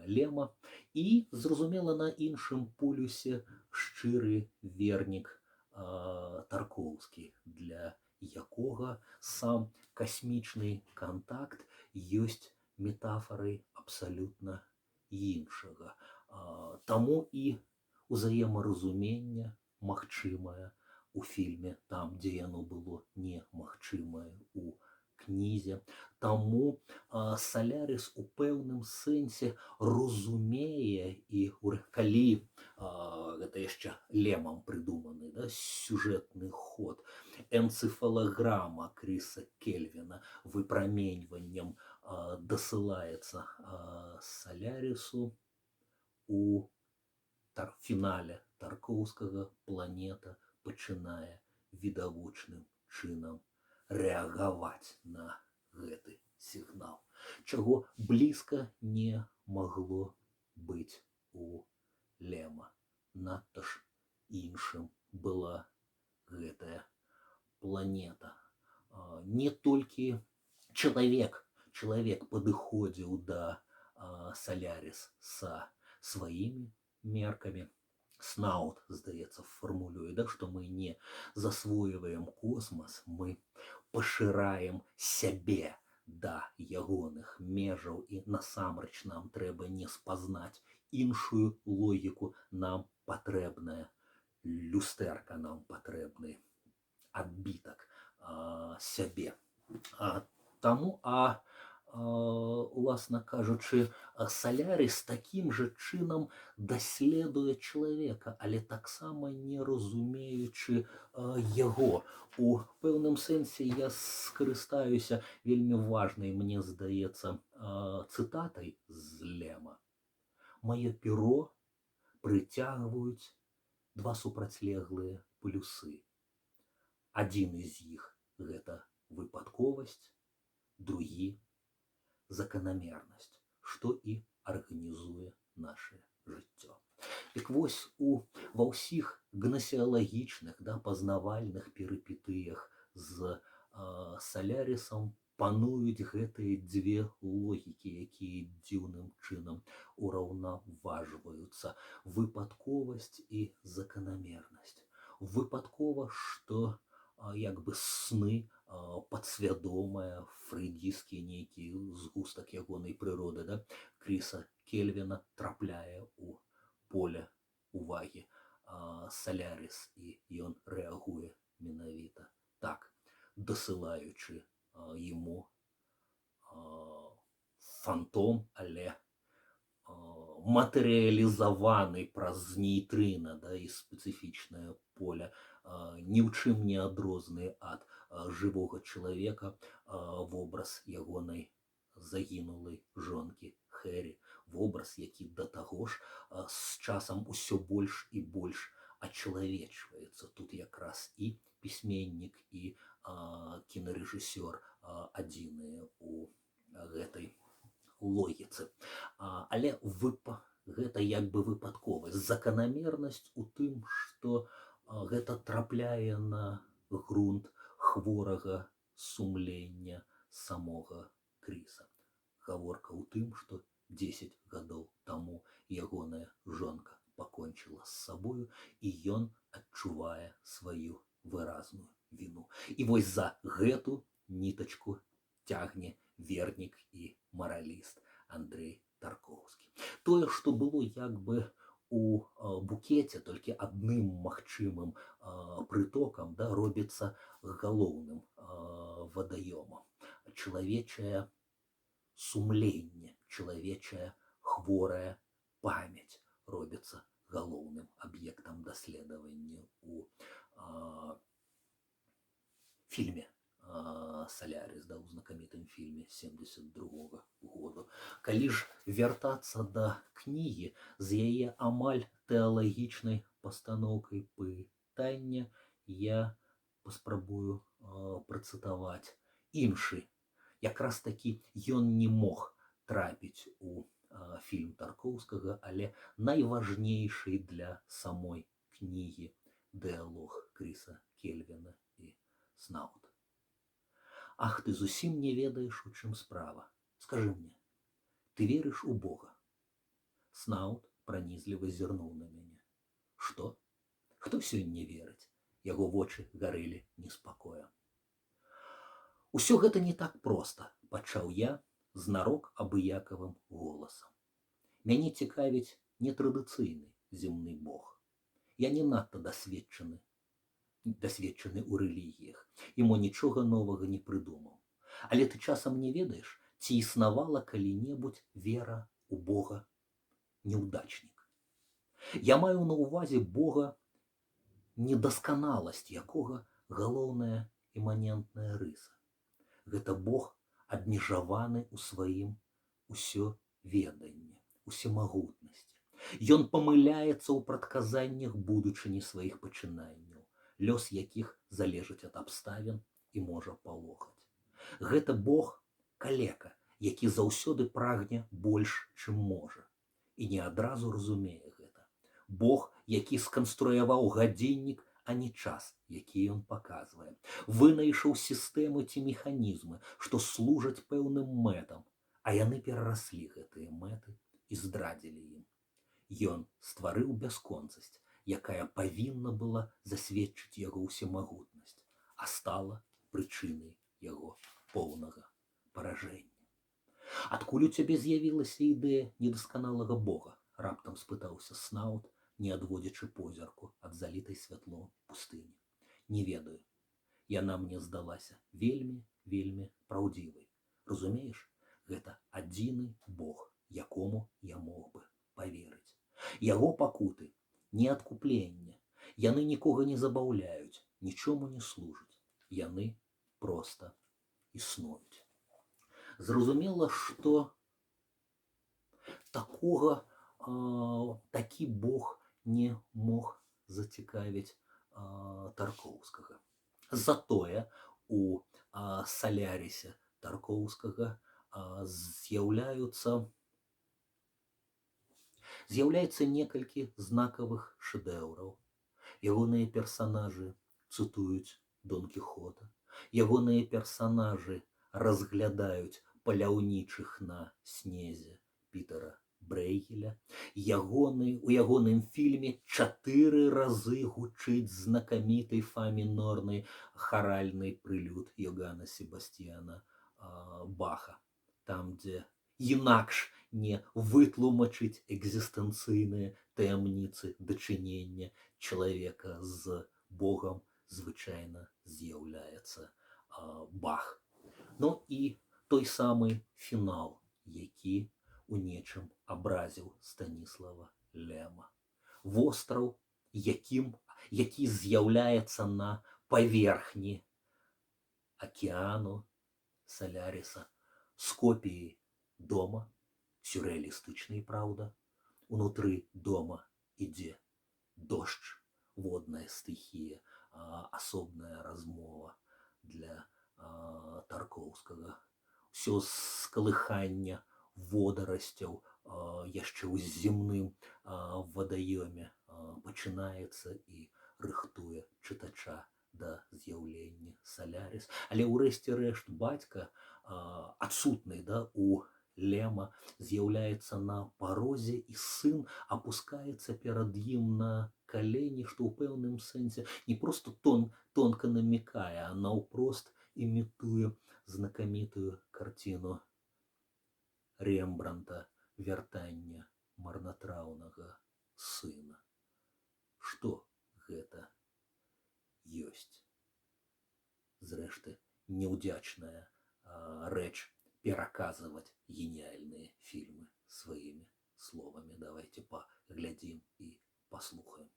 Лема, і, зразумела, на іншым полюсе шчыры вернік Таркоўскі, для якога сам касмічны кантакт ёсць метафарай абсалютна іншага. Таму і узаемаразуменне магчымае у фільме там, дзе яно было немагчымае у кнізе. Таму «Салярис» у пэўным сэнсе разумее, і калі гэта яшчэ Лемам прыдуманы, да, сюжэтны ход, энцефалаграма Кріса Кельвіна выпраменьваннем дасылаецца Салярису, у фінале Таркоўскага планета пачынае відавочным чынам рэагаваць на гэты сігнал, чаго блізка не магло быць у Лема. Надта ж іншым была гэтая планета. Не толькі чалавек падыходзіў да Салярис са сваімі меркамі. Снаут, здаецца, фармулюе, да, што мы не засвойваем космас, мы пашыраем сябе да ягоных межаў, і насамрэч нам трэба не спазнаць іншую логіку, нам патрэбная люстэрка, нам патрэбны адбітак сябе. Таму, уласна кажучы, Салярис такім жа чынам даследуе чалавека, але таксама не разумеючы яго. У пэўным сэнсе я скарыстаюся вельмі важнай, мне здаецца, цытатай з Лема. Маё перо прыцягваюць два супрацьлеглыя плюсы. Адзін з іх – гэта выпадковасць, другі – заканамернасць, што і арганізуе нашае жыццё. Дык вось ва ўсіх гнасеалагічных, да, пазнавальных перыпетыях з Салярисам пануюць гэтыя дзве логікі, якія дзіўным чынам ураўнаважваюцца. Выпадковасць і заканамернасць. Выпадкова, што як бы сны, падсвядомая, фрейдісцкі нейкі згустак ягонай прыроды, да, Кріса Кельвіна трапляе ў поле увагі Салярис, і ён рэагуе менавіта так, дасылаючы яму фантом, але матэрыялізаваны праз нейтрына, да, і спецыфічнае поле, ні ў чым не адрозны ад жывога чалавека, вобраз ягонай загінулай жонкі Хэрі, вобраз, які да таго ж з часам усё больш і больш ачалавечваецца. Тут якраз і пісьменнік, і кінарэжысёр адзіныя ў гэтай логіцы. Але гэта як бы выпадковасць. Заканамернасць у тым, што гэта трапляе на грунт хворага сумлення самога Кріса. Гаворка ў тым, што 10 гадоў таму ягоная жонка пакончыла з сабою, і ён адчувае сваю выразную віну. І вось за гэту нітачку цягне вернік і мараліст Андрэй Таркоўскі. Тое, што было як бы у букеце толькі адным магчымым прытокам, да, робіцца галоўным вадаёмам. Чалавечае сумленне, чалавечая хворая памяць робіцца галоўным аб'ектам даследавання у фільме Салярис, да, у знакамітым фільме 72-го году. Калі ж вяртацца да кнігі, з яе амаль тэалагічнай пастаноўкай пытання, я паспрабую працытаваць іншы. Якраз такі ён не мог трапіць у фільм Таркоўскага, але найважнейшы для самой кнігі дыялог Кріса Кельвіна і Снаута. Ах, ты зусім не ведаеш, у чым справа. Скажы мне, ты верыш у Бога? Снаут пранізліва зірнуў на мяне. Што? Хто сёння верыць? Яго вочы гарэлі неспакоем. Усё гэта не так проста, пачаў я знарок абыякавым голасам. Мяне цікавіць нетрадыцыйны земны Бог. Я не надта дасведчаны ў рэлігіях, і мо нічога новага не прыдумаў. Але ты часам не ведаеш, ці існавала калі-небудзь вера ў Бога неўдачнік. Я маю на ўвазе Бога, недасканаласць якога галоўная іманентная рыса. Гэта Бог абмежаваны ў сваім усё веданні, усемагутнасці. Ён памыляецца ў прадказаннях будучыні сваіх пачынанняў, лёс якіх залежыць ад абставін і можа палохаць. Гэта Бог калека, які заўсёды прагне больш, чым можа, і не адразу разумее гэта. Бог, які сканструяваў гадзіннік, а не час, які ён паказвае. Вынайшаў сістэмы ці механізмы, што служаць пэўным мэтам, а яны перараслі гэтыя мэты і здрадзілі ім. Ён стварыў бясконцасць, якая павінна была засведчыць яго ўсемагутнасць, а стала прычынай яго поўнага паражэння. Адкуль у цябе з'явілася ідэя недасканалага Бога? Раптам спытаўся Снаут, не адводзячы позірку ад залітай святлом пустыні. Не ведаю. Яна мне здалася вельмі, вельмі праўдзівай. Разумееш, гэта адзіны Бог, якому я мог бы поверыць. Яго пакуты не адкупленне. Яны нікога не забаўляюць, нічому не служаць. Яны проста існуюць. Зразумела, што такі Бог не мог зацікавіць Таркоўскага. Затое у Салярісе Таркоўскага з'яўляецца некалькі знакавых шэдэўраў. Ягоныя персанажы цытуюць Дон Кіхота. Ягоныя персанажы разглядаюць паляўнічых на снезе Пітера Брэйгеля. У ягоным фільме 4 разы гучыць знакаміты фа-мінорны харальны прылюд Йоганна Себасціяна Баха, там, дзе інакш не вытлумачыць экзістэнцыйныя таямніцы дачынення чалавека з Богам звычайна з'яўляецца Бах. Ну і той самы фінал, які у нечым абразіў Станіслава Лема. Востраў, які з'яўляецца на паверхні акіяну Саляріса, з копіяй дома, сюррэалістычнай, праўда. Унутры дома ідзе дождж, водная стыхія, асобная размова для Таркоўскага. Усё з калыхання водарасцяў яшчэ ў зімным вадаёме пачынаецца і рыхтуе чытача да з'яўлення Саляріс. Але ўрэшце рэшт бацька, адсутны у Лема, з'яўляецца на парозе, і сын апускаецца перад ім на калені, што ў пэўным сэнсе не проста тонка намікае, а наўпрост імітуе знакамітую карціну Рембранта «Вяртанне марнатраўнага сына». Што гэта ёсць? Зрэшты, няўдзячная рэч пераказваць геніяльныя фільмы сваімі словамі. Давайте паглядзім і паслухаем.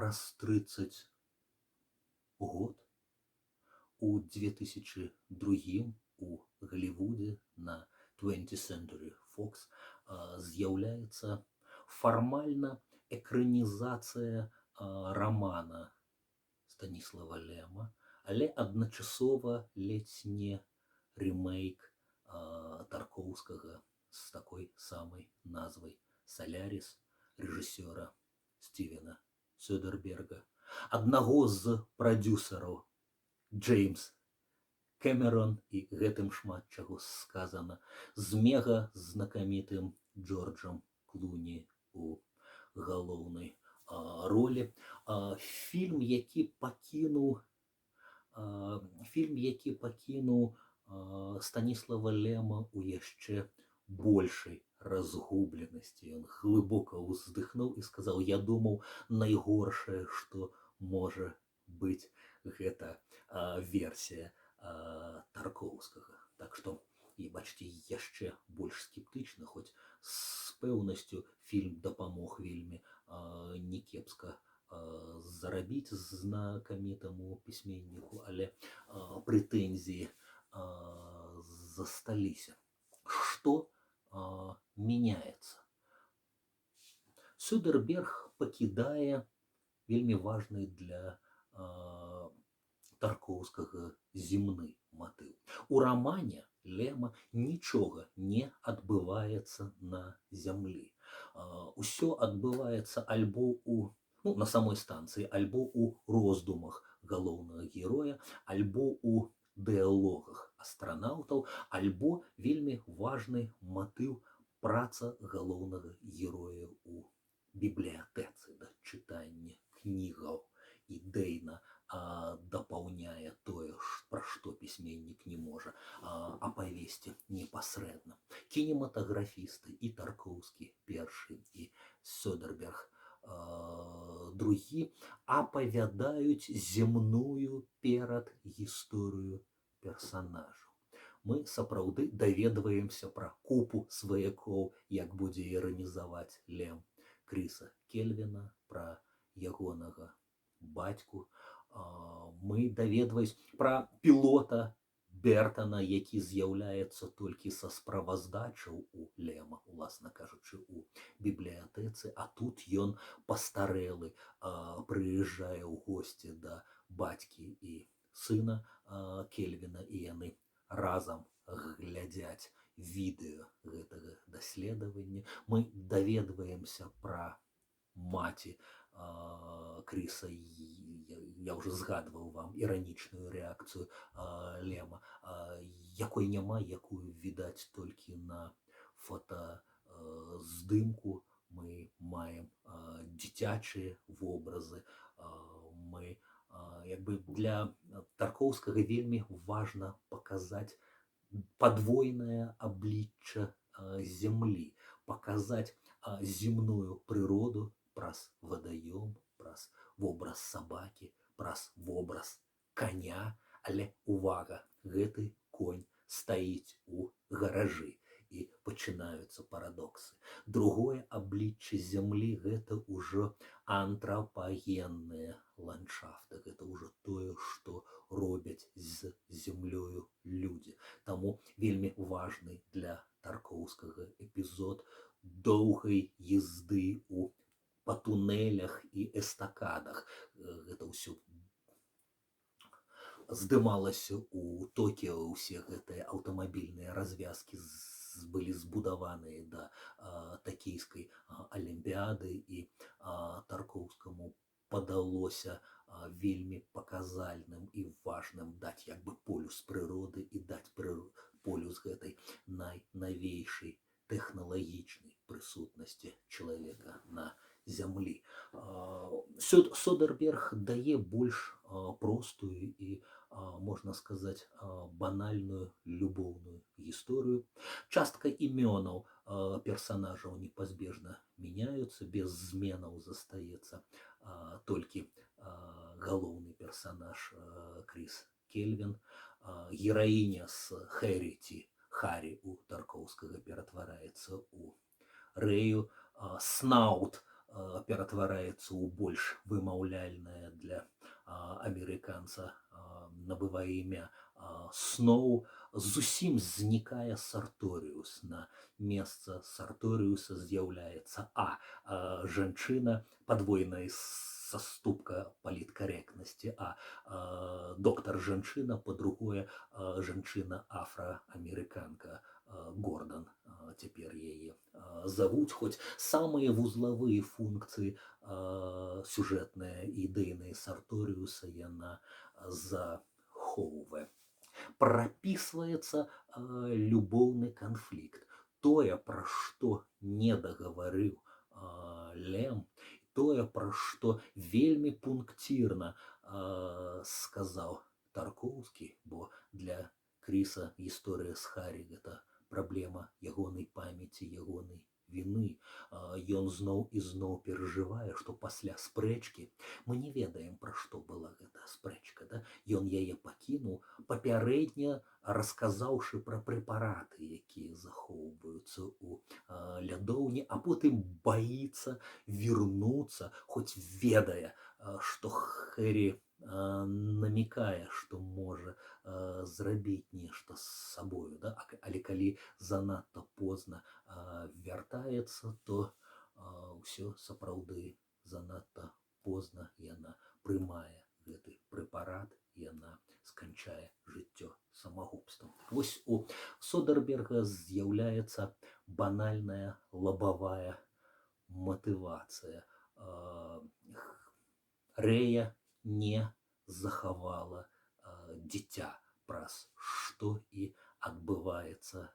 праз 30 год у 2002 у Голливуде на 20th Century Fox з'яўляецца фармальна экранізацыя романа Станіслава Лема, але адначасова ледзь не ремейк Тарковскага з такой самай назвай «Солярис» рэжысёра Стівена Содерберга. Аднаго з прадюсераў Джеймс Кэмерон, і гэтым шмат чаго сказана, з мега знакамітым Джорджам Клуні у галоўнай ролі. Фільм, які пакінуў Станіслава Лема у яшчэ большай разгубленасці. Ён глыбока ўздыхнуў і сказаў: «Я думаў, найгоршае, што можа быць, гэта версія Тарковскага». Так што, і бачце, яшчэ больш скептычна, хоць з пэўнасцю фільм дапамог вельмі некепска зарабіць знакамітаму пісьменніку, але прэтэнзіі засталіся. Што меняецца? Содерберг пакідае вельмі важны для Тарковскага земны матыў. У рамане Лема нічога не адбываецца на зямлі. Усё адбываецца альбо на самой станцыі, альбо у роздумах галоўнага героя, альбо у дыалогах астранаўтаў, альбо вельмі важны матыў праца галоўнага героя у бібліятэцы, чытанне кнігаў ідэйна дапаўняе тое, пра што пісьменнік не можа апавесці непасрэдна. Кінематаграфісты, і Тарковскі першы, і Содерберг другі, апавядаюць земную перад гісторыю персанажаў. Мы сапраўды даведваемся пра купу сваякоў, як будзе іранізаваць Лем Кріса Кельвіна, пра ягонага бацьку. Мы даведваемся пра пілота Бертона, які з'яўляецца толькі са справаздачаў у Лема, уласна кажучы, у бібліятэцы, а тут ён пастарэлы прыязджае ў госці да бацькі і сына Кельвіна, і яны разам глядзяць відэо гэтага даследавання. Мы даведваемся пра маці Кріса, я ўжо згадваў вам іранічную рэакцыю Лема, якой няма, якую відаць толькі на фотаздымку. Мы маем дзіцячыя вобразы. Мы для Тарковскага вельмі важна паказаць падвойнае аблічча зямлі, паказаць земную прыроду праз вадаём, праз вобраз сабакі, праз вобраз коня. Але увага, гэты конь стаіць у гаражы, і пачынаюцца парадоксы. Другое аблічча зямлі — гэта ўжо антрапагенныя ландшафты, гэта ўжо тое, што робяць з зямлёю людзі. Таму вельмі важны для Тарковскага эпізод доўгай езды па тунелях і эстакадах. Гэта ўсё здымалася у Токіо, усе гэтыя аўтамабільныя развязкі былі збудаваныя да Токійскай алімпіяды, і Тарковскаму падалося вельмі паказальным і важным даць полюс прыроды і даць полюс гэтай найнавейшай тэхналагічнай прысутнасці чалавека на зямлі. Содерберг дае больш простую і, можна сказаць, банальную любоўную гісторыю. Частка імёнаў персанажаў непазбежна мяняюцца, без зменаў застаецца толькі галоўны персанаж Кріс Кельвін. Гераіня з Хэрі ці Харі у Тарковскага ператвараецца у Рэю. Снаут ператвараецца ў больш вымаўляльнае для амерыканца набывае імя Сноу, зусім знікае Сарторыус. На месца Сарторыуса з'яўляецца жанчына, падвойная саступка паліткарэктнасці, доктар жанчына, па-другое, жанчына афраамерыканка Гордан, цяпер яе завуць, хоць самыя вузлавыя функцыі сюжэтныя і ідэйныя Сарторыуса яна захоўвае. Прапісваецца любоўны канфлікт. Тое, пра што не дагаварыў Лем, тое, пра што вельмі пункцірна сказаў Таркоўскі, бо для Кріса гісторыя з Харі — гэта праблема ягонай памяці, ягонай віны. Ён зноў і зноў перажывае, што пасля спрэчкі, мы не ведаем, пра што была гэта спрэчка, да? Ён яе пакінуў, папярэдне расказаўшы пра прэпараты, якія захоўваюцца ў лядоўні, а потым баіцца вярнуцца, хоць ведае, што Хэрі намікае, што можа зрабіць нешта з сабою, да? Але калі занадта позна вяртаецца, то ўсё сапраўды занадта позна. Яна прымае гэты прэпарат, яна сканчае жыццё самагубствам. Вось у Содерберга з'яўляецца банальная лабавая матывацыя. Рэя не захавала дзіця, праз што і адбываецца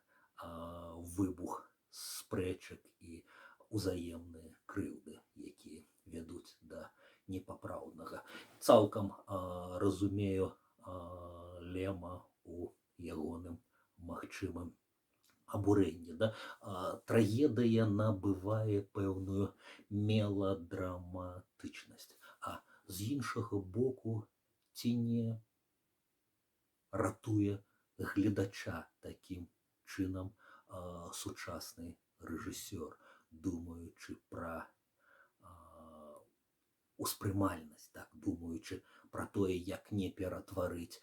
выбух спрэчак і узаемныя крыўды, якія вядуць да непапраўнага. Цалкам разумею Лема у ягоным магчымым абурэнні, да? Трагедыя набывае пэўную меладраматычнасць, а з іншага боку, ці не ратуе гледача такім чынам сучасны рэжысёр, думаючы пра успрымальнасць, так, думаючы пра тое, як не ператварыць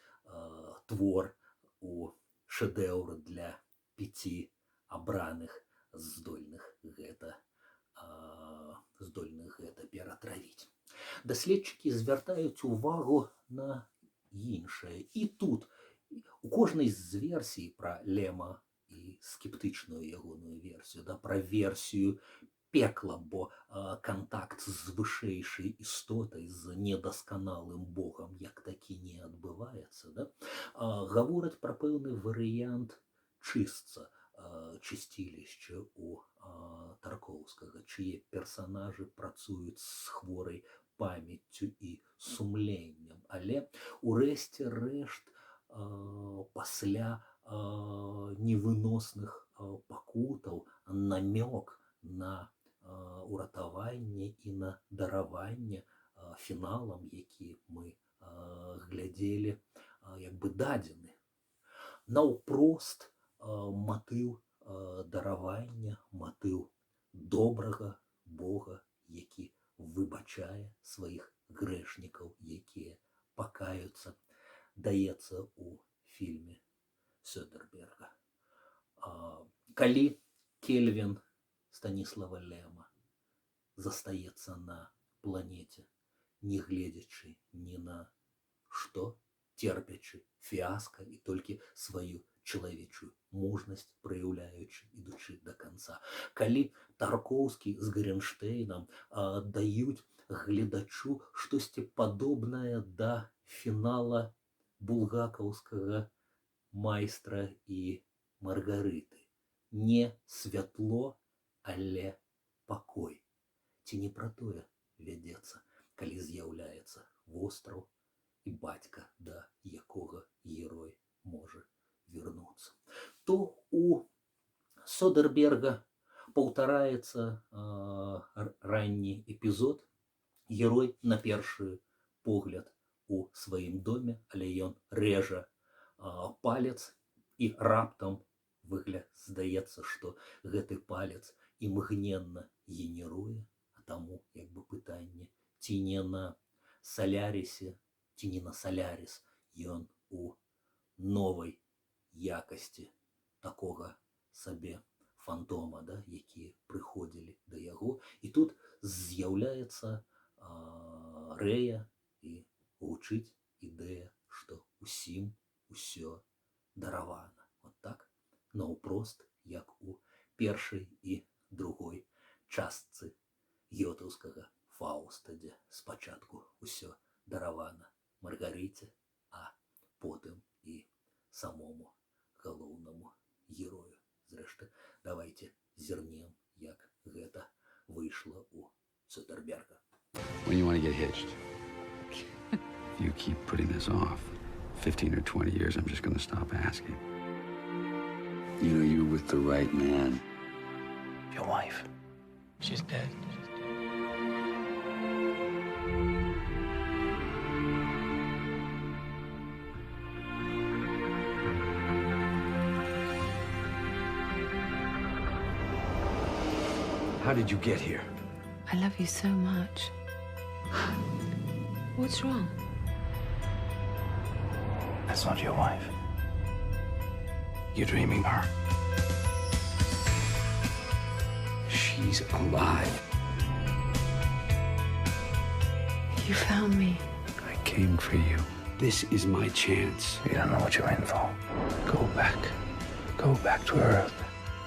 твор у шэдэўр для 5 абраных, здольных гэта ператравіць. Даследчыкі звяртаюць увагу на іншае. І тут у кожнай з версій пра Лема і скептычную ягоную версію, да, пра версію пекла, бо кантакт з вышэйшай істотай, з недасканалым Богам, як такі не адбываецца, да? Гавораць пра пэўны варыянт чыстца, чысцілішча у Таркоўскага, чые персанажы працуюць з хворай памяццю і сумленнем. Але урэшце рэшт, пасля невыносных пакутаў, намёк на уратаванне і на дараванне фіналам, які мы глядзелі, як бы дадзены. Наўпрост матыў даравання, матыў добрага Бога, які выбачае сваіх грэшнікаў, якія пакаюцца, даецца ў фільме Содерберга. Калі Кельвін Станіслава Лема застаецца на планеце, не гледзячы ні на што, терпячы фіаска і толькі сваю чалавечую мужнасць праяўляючы, ідучы да канца. Калі Таркоўскі з Грынштэйнам даюць гледачу штосьці падобнае да фінала булгакаўскага майстра і Маргарыты. Не святло, але пакой. Ці не пра тое вядзецца, калі з'яўляецца востраў і бацька, да якога герой можа вярнуцца. То у Содерберга паўтараецца ранні эпізод. Герой на першы погляд у сваім доме, але ён рэжа палец, і раптам здаецца, што гэты палец імгненна генеруе, а Таму як бы пытанне, ці не на Салярісе, ці не на Саляріс ён у новай якасці такога сабе фантома, да, якія прыходзілі да яго. І тут з'яўляецца рэя і гучыць ідэя, што усім усё даравана. Вот так, наўпрост, як у першай і другой частцы гётаўскага Фауста, дзе спачатку усё даравана Маргарыце, а потым і самому галоўнаму герою. Зрэшты, давайте зірнем, як гэта выйшла у Цуцерберга. When you want to get hitched? If you keep putting this off, 15 or 20 years, I'm just going to stop asking. You know, you're with the right man. Your wife, she's dead. How did you get here? I love you so much. What's wrong? That's not your wife. You're dreaming her. She's alive. You found me. I came for you. This is my chance. You don't know what you're in for. Go back. Go back to Earth.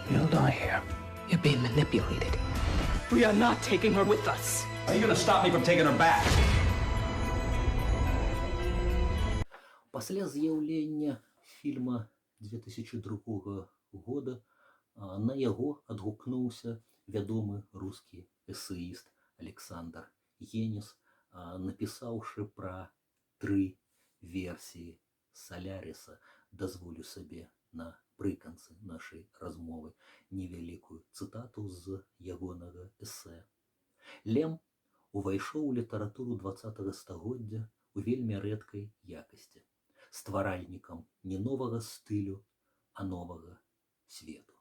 You'll die here. You're being manipulated. We are not taking her with us. Are you going to stop me from taking her back? Пасля з'яўлення фільма 2002 года на яго адгукнуўся вядомы рускі эсеіст Александр Енис, напісаўшы пра 3 версіі Саляріса. Дазволю сабе напрыканцы нашай размовы невялікую цытату з ягонага эсэ. Лем увайшоў у літаратуру 20-го стагоддзя у вельмі рэдкай якасці, стваральнікам не новага стылю, а новага свету.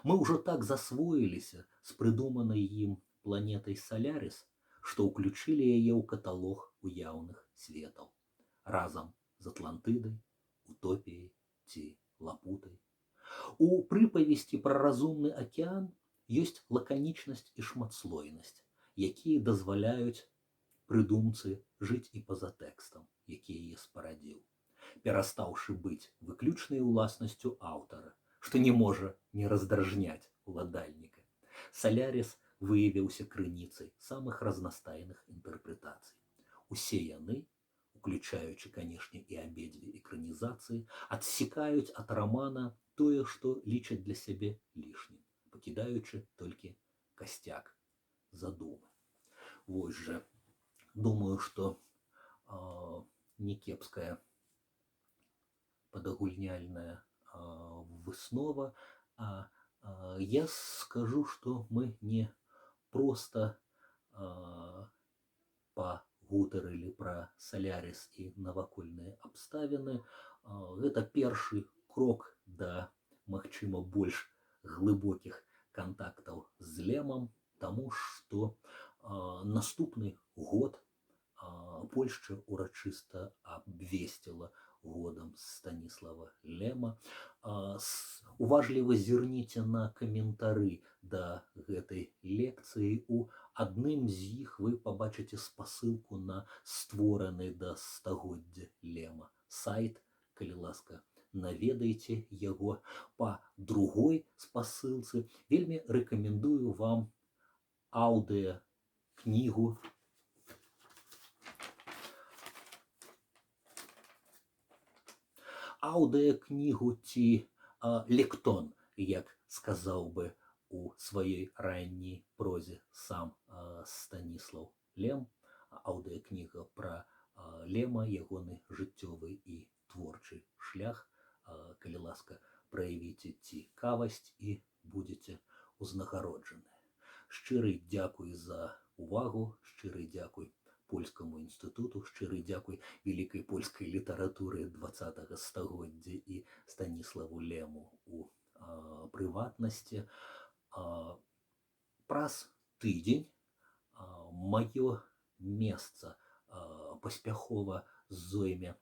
Мы ўжо так засвоіліся з прыдуманай ім планетай Саляріс, што ўключылі яе ў каталог уяўных светаў разам з Атлантыдай, Утопіяй ці Лапутай. У прыпавесці пра разумны акіян ёсць лаканічнасць і шматслойнасць, якія дазваляюць прыдумцы жыць і па-за тэкстам, які яе спарадзіў, перастаўшы быць выключнай уласнасцю аўтара, што не можа не раздражняць уладальніка. Саляріс выявіўся крыніцай самых разнастайных інтэрпрэтацый. Усе яны, уключаючы, канешне, і абедзве экранізацыі, адсекаюць ад рамана тое, што лічаць для сябе лішнім, пакідаючы толькі касцяк задумы. Вось жа, думаю, што некепская падагульняльная выснова. Я скажу, што мы не проста пагутарылі пра Саляріс і навакольныя абставіны. Гэта першы крок да, магчыма, больш глыбокіх кантактаў з Лемам, таму што наступны год Польшча урачыста абвесціла годам Станіслава Лема. Уважліва зірніце на каментары да гэтай лекцыі. У адным з іх вы пабачыце спасылку на створаны да стагоддзя Лема сайт. Калі ласка, наведайце яго. Па другой спасылцы вельмі рэкамендую вам аўдыакнігу ці лектон, як сказаў бы у сваёй ранняй прозе сам Станіслав Лем. Аўдыакніга пра Лема, ягоны жыццёвы і творчы шлях. Калі ласка, праявіце цікавасць і будзеце узнагароджаныя. Шчыры дзякуй за увагу, шчыры дзякуй Польскаму інстытуту, шчыры дзякуй вялікай польскай літаратуры 20-го стагоддзя і Станіславу Лему у прыватнасці. Праз тыдзень Маё месца паспяхова зойме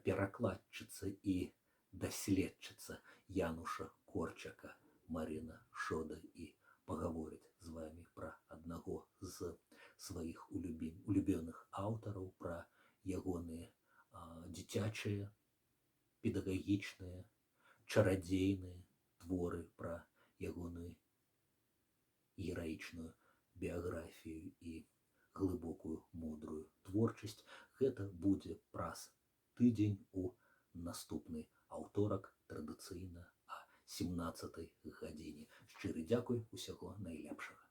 перакладчыца і даследчыца Януша Корчака Марина Шода і пагаворыць з вами пра аднаго з сваіх улюбёных аўтараў, пра ягоныя дзіцячыя, педагагічныя, чарадзейныя творы, пра ягоную гераічную біяграфію і глыбокую мудрую творчасць. Гэта будзе праз тыдзень у наступны аўторак, традыцыйна о 17 гадзіне. Шчыры дзякуй, усяго найлепшага.